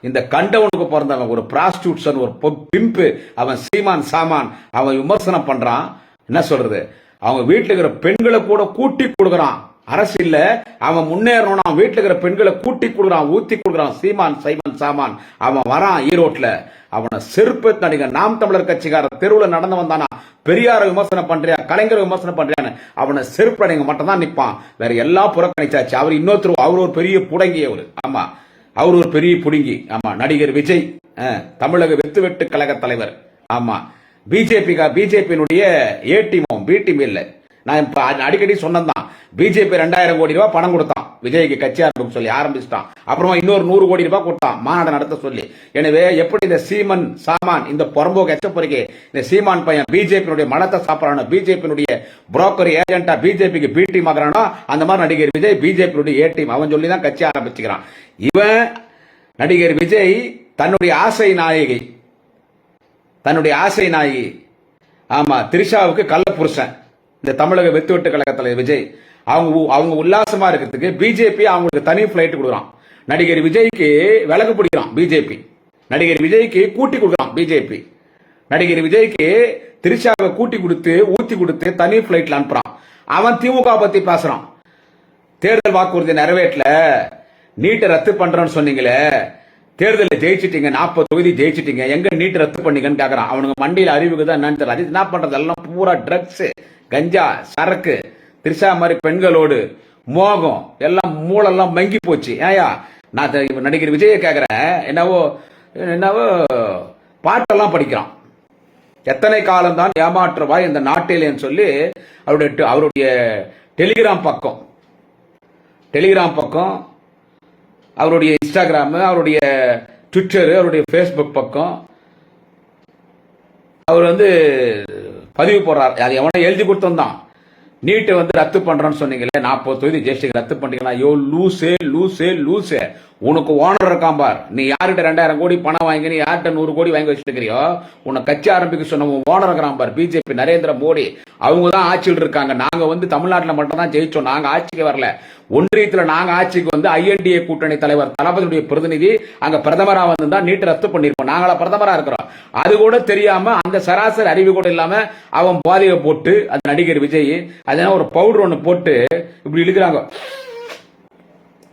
இந்த கண்டவனுக்கு பிறந்தவன் ஒரு பிராஸ்டியூட்ஸ், ஒரு பிம்பு, அவன் சீமான் சாமான், அவன் விமர்சனம் பண்றான். என்ன சொல்றது, அவங்க வீட்டுல இருக்கிற பெண்களை கூட கூட்டி கொடுக்கறான். அரசியல்ல அவன் முன்னேறணும், அவன் வீட்டுல இருக்கிற பெண்களை கூட்டி கொடுக்குறான், ஊத்தி கொடுக்குறான். சீமான் சைமன் சாமான் அவன் வரான் ஈரோட்ல, அவனை செருப்பு நடிகர் நாம் தமிழர் கட்சிக்கார தெருவில் நடந்து வந்தானா, பெரியார விமர்சனம் பண்றியா, கலைஞர் விமர்சனம் பண்றியான்னு அவனை செருப்பு அடைங்க மட்டும் தான் நிற்பான். வேற எல்லாம் புறக்கணிச்சாச்சு. அவர் இன்னொருத்தர், அவர் ஒரு பெரிய புடங்கி, அவரு ஆமா, அவர் ஒரு பெரிய புடுங்கி. ஆமா, நடிகர் விஜய் தமிழக வெத்து கழக தலைவர். ஆமா, பிஜேபியினுடைய ஏ டீம், பி டீம் இல்ல, நான் இப்ப அடிக்கடி சொன்னதான். பிஜேபி 2000 கோடி ரூபாய் பணம் கொடுத்தான் விஜய்க்கு கட்சி ஆரம்பிக்க சொல்லி ஆரம்பிச்சிட்டான். அப்புறமா இன்னொரு 100 கோடி ரூபாய் கொடுத்தான் மாநாடு நடத்த சொல்லி. எனவே எப்படி இந்த சீமன் சாமான் இந்த புறம்போக்கு எச்சப்பொறிக்கை இந்த சீமான் பையன் பிஜேபியினுடைய மனத்தை சாப்பிடறானோ, பிஜேபியினுடைய புரோக்கர் ஏஜென்டா பிஜேபிக்கு பி டீம் ஆகிறானோ, அந்த மாதிரி நடிகர் விஜய் பிஜேபியினுடைய ஏ டீம் அவன் சொல்லி தான் கட்சி ஆரம்பிச்சுக்கிறான். இவன் நடிகர் விஜய் தன்னுடைய ஆசை நாயகி ஆமா திரிஷாவுக்கு கள்ள புருஷன். இந்த தமிழக வெத்துவெட்டு கழகத்தில் விஜய் அவங்க உல்லாசமா இருக்கிறதுக்கு பிஜேபி அவங்களுக்கு தனி பிளைட் கொடுக்குறான். நடிகர் விஜய்க்கு விலகு பிடிக்கிறான் பிஜேபி. நடிகர் விஜய்க்கு கூட்டி கொடுக்குறான் பிஜேபி. நடிகர் விஜய்க்கு திரிஷாவை ஊத்தி கொடுத்து தனி பிளைட்ல அனுப்புறான். அவன் திமுக பத்தி பேசுறான். தேர்தல் வாக்குறுதி நிறைவேற்றல, நீட்டை ரத்து பண்றேன்னு சொன்னீங்களே, தேர்தலில் ஜெயிச்சிட்டீங்க, 40 தொகுதி ஜெயிச்சிட்டீங்க, எங்க நீட் ரத்து பண்ணீங்கன்னு கேக்குறான். அவனுக்கு மண்டியில் அறிவுக்கு தான் என்னன்னு தெரியல. அது என்ன பண்றது, எல்லாம் பூரா ட்ரக்ஸ், கஞ்சா, சரக்கு, திரிஷா மாதிரி பெண்களோடு மோகம், எல்லாம் மூளெல்லாம் மங்கி போச்சு. ஏயா நான் நடிகர் விஜய கேக்குறேன், என்னவோ பாட்டெல்லாம் படிக்கிறான். எத்தனை காலம் தான் ஏமாற்றுவாய் இந்த நாட்டிலேன்னு சொல்லி அவருடைய டெலிகிராம் பக்கம், அவருடைய இன்ஸ்டாகிராம், அவருடைய ட்விட்டர், அவருடைய ஃபேஸ்புக் பக்கம் அவர் பதிவு போடுறார். அது எவனை எழுதி கொடுத்தான். நீட்டை ரத்து பண்றேன்னு சொன்னீங்களே, 40 தொகுதி ஜெயிச்சு ரத்து பண்றீங்களா? யோ லூசே, உனக்கு ஓனர் இருக்கான் பார். நீ யார்கிட்ட 2000 கோடி பணம் வாங்கி, நீ யார்கிட்ட 100 கோடி வாங்கி வச்சிருக்கிறியோ, உன்னை கட்சி ஆரம்பிக்க சொன்ன ஓனர் இருக்கிறான் பார் பிஜேபி நரேந்திர மோடி. அவங்க தான் ஆட்சியில் இருக்காங்க. நாங்க தமிழ்நாட்டில் மட்டும் தான் ஜெயிச்சோம், நாங்க ஆட்சிக்கு வரல. ஒன்றியத்துல நாங்க ஆட்சிக்கு ஐஎன்டிஏ கூட்டணி தலைவர் தளபதியுடைய பிரதிநிதி அங்க பிரதமரா தான் நீட் ரத்து பண்ணிருப்போம். நாங்களா பிரதமரா இருக்கிறோம். அது கூட தெரியாம, அந்த சராசரி அறிவு கூட இல்லாம அவன் பாதையை போட்டு, அந்த நடிகர் விஜய் அதனால ஒரு பவுடர் ஒண்ணு போட்டு இப்படி இழுக்கிறாங்க.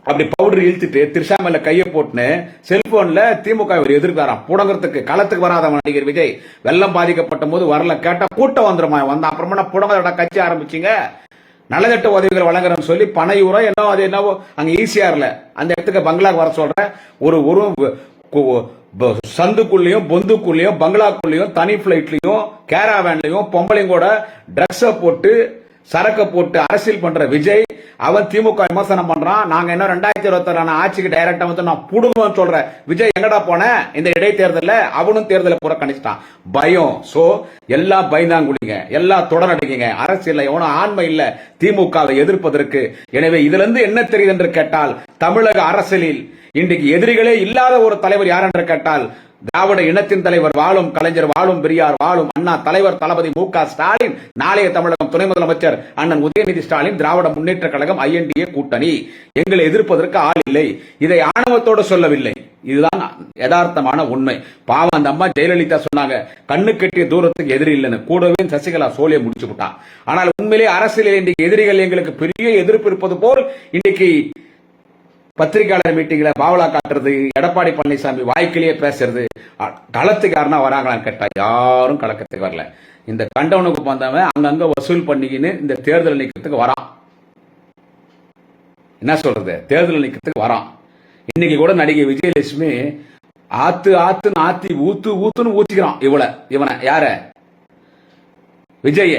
அப்படி பவுடர் இழுத்துட்டு திரிஷா மேல கைய போட்டுன்னு செல்போன்ல திமுக எதிர்க்கிறாராம். புடங்கிறதுக்கு களத்துக்கு வராதவன் நடிகர் விஜய். வெள்ளம் பாதிக்கப்பட்ட போது வரல, கேட்டா கூட்டம் வந்துருமா வந்தா. அப்புறமா புடங்க கட்சி ஆரம்பிச்சீங்க, நலத்திட்ட உதவிகள் வழங்குறேன்னு சொல்லி பனையூரோ என்னவோ அங்க ஈசிஆர்ல அந்த இடத்துக்கு பங்களாக்கு வர சொல்ற. ஒரு சந்துக்குள்ளயும் பொந்துக்குள்ளயும் பங்களாக்குள்ளயும் தனி பிளைட்லயும் கேராவேன்லயும் பொம்பளையும் கூட ட்ரக்ஸ போட்டு சரக்க போட்டு அரசியல் பண்ற விஜய் அவன் திமுக விமர்சனம் பண்றான். நாங்க என்ன 2026 ஆட்சிக்கு டைரக்டா நான் புடுங்குவேன்னு சொல்ற விஜய் எங்கடா போன இந்த இடைத்தேர்தல? அவனும் தேர்தலை புறக்கணிச்சிட்டான். பயம். சோ எல்லாம் பயந்தாங்குளிங்க, எல்லாம் தொடரடிங்க. அரசியல் எவனும் ஆண்மை இல்ல திமுகவை எதிர்ப்பதற்கு. எனவே இதுல இருந்து என்ன தெரியுது என்று கேட்டால், தமிழக அரசியலில் இன்றைக்கு எதிரிகளே இல்லாத ஒரு தலைவர் யார் என்று கேட்டால், திராவிட இனத்தின் தலைவர் வாழும் கலைஞர், வாழும் பெரியார், வாழும் அண்ணா தலைவர் தளபதி மு.க. ஸ்டாலின், நாளைய தமிழகம் துணை முதலமைச்சர் அண்ணன் உதயநிதி ஸ்டாலின், திராவிட முன்னேற்ற கழகம், ஐஎன்டிஏ கூட்டணி. எங்களை எதிர்ப்பதற்கு ஆள் இல்லை. இதை ஆணவத்தோடு சொல்லவில்லை, இதுதான் யதார்த்தமான உண்மை. பாவம் அந்த அம்மா ஜெயலலிதா சொன்னாங்க, கண்ணு கட்டிய தூரத்துக்கு எதிரி இல்லைன்னு. கூடவே சசிகலா சோழியை முடிச்சு விட்டான். ஆனால் உண்மையிலே அரசியலில் இன்றைக்கு எதிரிகள் எங்களுக்கு பெரிய எதிர்ப்பு இருப்பது போல் இன்னைக்கு பத்திரிகையாளர் மீட்டிங்ல பாவலா காட்டுறது, எடப்பாடி பழனிசாமி வாய்க்கிலேயே பேசுறது, களத்துக்காரனா வராங்களான்னு கேட்டா யாரும் கலக்கத்துக்கு வரல. இந்த கண்டவனுக்கு வந்தவன் அங்கங்க வசூல் பண்ணிக்கின்னு இந்த தேர்தல் நிக்கிறதுக்கு வரான். என்ன சொல்றது, தேர்தல் நிக்கிறதுக்கு வரான். இன்னைக்கு கூட நடிகை விஜயலட்சுமி ஆத்தி ஊத்துன்னு ஊத்திக்கிறான் இவனை யார விஜய.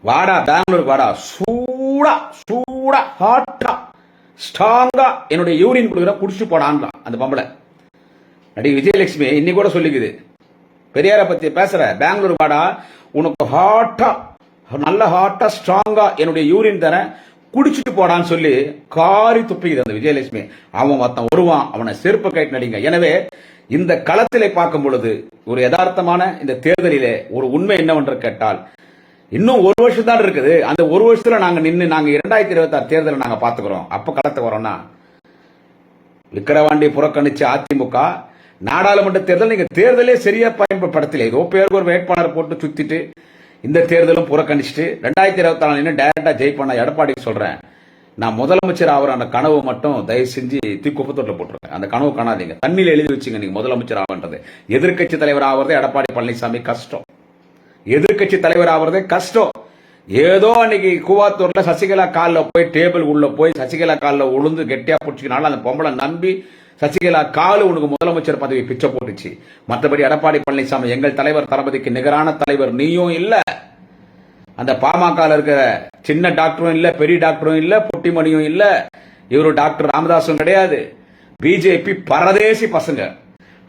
வாடா பெங்களூருக்கு வாடா, சூடா ஹாட்டா ஸ்ட்ராங்கா என்னுடைய யூரின் குடுக்குற குடிச்சு போடான்றான் அந்த பொம்பளை. நடிகை விஜயலட்சுமி இன்னைக்கு கூட சொல்லிக்குது, பெரியார பத்தி பேசுற, பெங்களூர் வாடா, உனக்கு ஹாட்டா நல்ல ஹாட்டா ஸ்ட்ராங்கா என்னுடைய யூரின் தர குடிச்சிட்டு போடான்னு சொல்லி காரி துப்பிக்குது அந்த விஜயலட்சுமி. அவன் மொத்தம் வருவான், அவனை செருப்பு கைட்டு நடிங்க. எனவே இந்த களத்திலே பார்க்கும் பொழுது ஒரு யதார்த்தமான இந்த தேர்தலிலே ஒரு உண்மை என்னவென்று கேட்டால், இன்னும் 1 வருஷம் தான் இருக்குது. அந்த 1 வருஷத்துல நாங்க 2026 தேர்தலை நாங்க பாத்துக்கிறோம். அப்ப களத்துக்கு வரோம்னா, விக்கிரவாண்டி புறக்கணிச்சு அதிமுக நாடாளுமன்ற தேர்தல் நீங்க தேர்தலே சரியா பயன்படுத்தல. ஏதோ பேருக்கு ஒரு வேட்பாளர் போட்டு சுத்திட்டு இந்த தேர்தலும் புறக்கணிச்சுட்டு 2024 டைரக்டா ஜெயிப்பா எடப்பாடி சொல்றேன். நான் முதலமைச்சர் ஆகிற அந்த கனவு மட்டும் தயவு செஞ்சு குப்பத்தொட்டில் போட்டுருக்கேன். அந்த கனவு காணாதீங்க, தண்ணியில் எழுதி வச்சுங்க. நீங்க முதலமைச்சர் ஆகுன்றது. எதிர்கட்சி தலைவர் ஆகிறது எடப்பாடி பழனிசாமி கஷ்டம், எதிர்கட்சி தலைவர் ஆகிறதே கஷ்டம். ஏதோ அன்னைக்கு கூவாத்தூர்ல சசிகலா காலில் போய் டேபிள் உள்ள போய் சசிகலா காலில் உளுந்து கெட்டியா பிடிச்சிக்கனால அந்த பொம்பளை நம்பி சசிகலா காலு உனக்கு முதலமைச்சர் பதவி பிச்சை போட்டுச்சு. மற்றபடி எடப்பாடி பழனிசாமி எங்கள் தலைவர் தளபதிக்கு நிகரான தலைவர் நீயும் இல்ல, அந்த பாமக இருக்கிற சின்ன டாக்டரும் இல்ல, பெரிய டாக்டரும் இல்ல, பொட்டிமணியும் இல்ல, இவரு டாக்டர் ராமதாசும் கிடையாது. பிஜேபி பரதேசி பசங்க.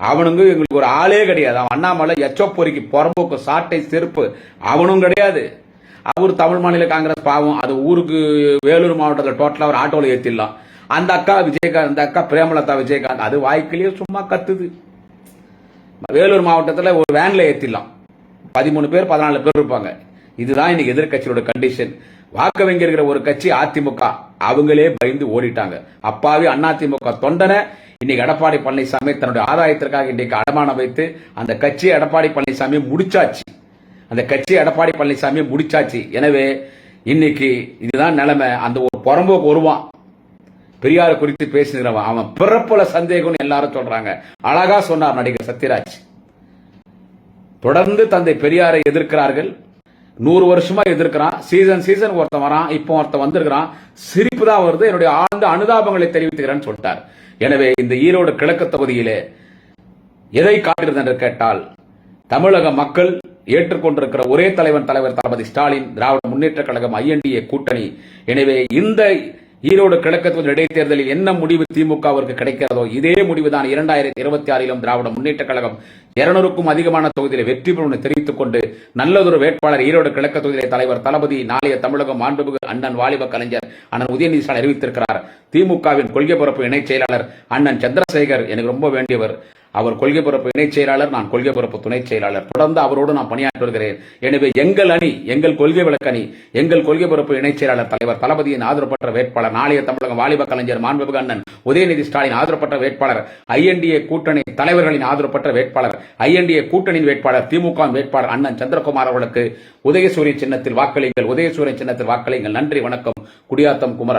அவனுங்க எங்களுக்கு ஒரு ஆளே கிடையாது. அவன் அண்ணாமலை எச்சப்பொறிக்கு புறம்போக்கு சாட்டை செருப்பு அவனும் கிடையாது. அவர் தமிழ் மாநில காங்கிரஸ் பாவம். அது ஊருக்கு வேலூர் மாவட்டத்தில் டோட்டலா ஒரு ஆட்டோல ஏத்திடலாம். அந்த அக்கா விஜயகாந்த், அந்த அக்கா பிரேமலதா விஜயகாந்த், அது வாய்க்கிலேயே சும்மா கத்துது. வேலூர் மாவட்டத்தில் ஒரு வேன்ல ஏத்திடலாம். 13 பேர் 14 பேர் இருப்பாங்க. இதுதான் இன்னைக்கு எதிர்கட்சியோட கண்டிஷன். வாக்கு வங்கி இருக்கிற ஒரு கட்சி அதிமுக, அவங்களே பயந்து ஓடிட்டாங்க. அப்பாவி அதிமுக தொண்டனை இன்னைக்கு எடப்பாடி பழனிசாமி தன்னுடைய ஆதாயத்திற்காக இன்னைக்கு அடமானம் வைத்து அந்த கட்சியை எடப்பாடி பழனிசாமி முடிச்சாச்சு. அந்த கட்சியை எடப்பாடி பழனிசாமி முடிச்சாச்சு. எனவே இன்னைக்கு இதுதான் நிலைமை. அந்த ஒரு புறம்போக்கு வருவான், பெரியார் குறித்து பேசுகிறவன், அவன் பிறப்புல சந்தேகம் எல்லாரும் சொல்றாங்க. அழகா சொன்னார் நடிகர் சத்யராஜ். தொடர்ந்து தந்தை பெரியாரை எதிர்க்கிறார்கள். 100 வருஷமா எதிர்க்கிறான். சீசன் ஒருத்தன் வரான், இப்போ ஒருத்தன் வந்திருக்கிறான். சிரிப்பு தான் வருது. என்னுடைய ஆழ்ந்த அனுதாபங்களை தெரிவித்துக்கிறேன்னு சொல்லிட்டார். எனவே இந்த ஈரோடு கிழக்கு தொகுதியிலே எதை காட்டுகிறது என்று கேட்டால், தமிழக மக்கள் ஏற்றுக்கொண்டிருக்கிற ஒரே தலைவர் தளபதி ஸ்டாலின், திராவிட முன்னேற்ற கழகம், INDA கூட்டணி. எனவே இந்த ஈரோடு கிழக்கு தொகுதி இடைத்தேர்தலில் என்ன முடிவு திமுகவிற்கு கிடைக்கிறதோ இதே முடிவுதான் 2026 திராவிட முன்னேற்ற கழகம் 200க்கும் அதிகமான தொகுதியில் வெற்றி பெறும் தெரிவித்துக் கொண்டு நல்லதொரு வேட்பாளர் ஈரோடு கிழக்கு தொகுதியிலே தலைவர் தளபதி, நாளைய தமிழகம் மாண்புமிகு அண்ணன் வாலிப கலைஞர் அண்ணன் உதயநிதி ஸ்டாலின் அறிவித்திருக்கிறார். திமுகவின் கொள்கை பரப்பு இணைச் செயலாளர் அண்ணன் சந்திரசேகர் எனக்கு ரொம்ப வேண்டியவர். அவர் கொள்கை பரப்பு இணைச் செயலாளர், நான் கொள்கை பரப்பு துணை செயலாளர். தொடர்ந்து அவரோடு நான் பணியாற்றி வருகிறேன். எனவே எங்கள் அணி, எங்கள் கொள்கை விளக்கணி, எங்கள் கொள்கை பரப்பு இணைச் செயலாளர் தலைவர் தளபதியின் ஆதரப்பட்ட வேட்பாளர், நாளைய தமிழகம் வாலிப கலைஞர் மாண்புமிகு அண்ணன் உதயநிதி ஸ்டாலின் ஆதரப்பட்ட வேட்பாளர், INDA கூட்டணி தலைவர்களின் ஆதரப்பட்ட வேட்பாளர், INDA கூட்டணியின் வேட்பாளர், திமுக வேட்பாளர் அண்ணன் சந்திரகுமார் அவர்களுக்கு உதயசூரிய சின்னத்தில் வாக்களிங்கள். உதயசூரிய சின்னத்தில் வாக்களிங்கள். நன்றி, வணக்கம். குடியாத்தம் குமரன்.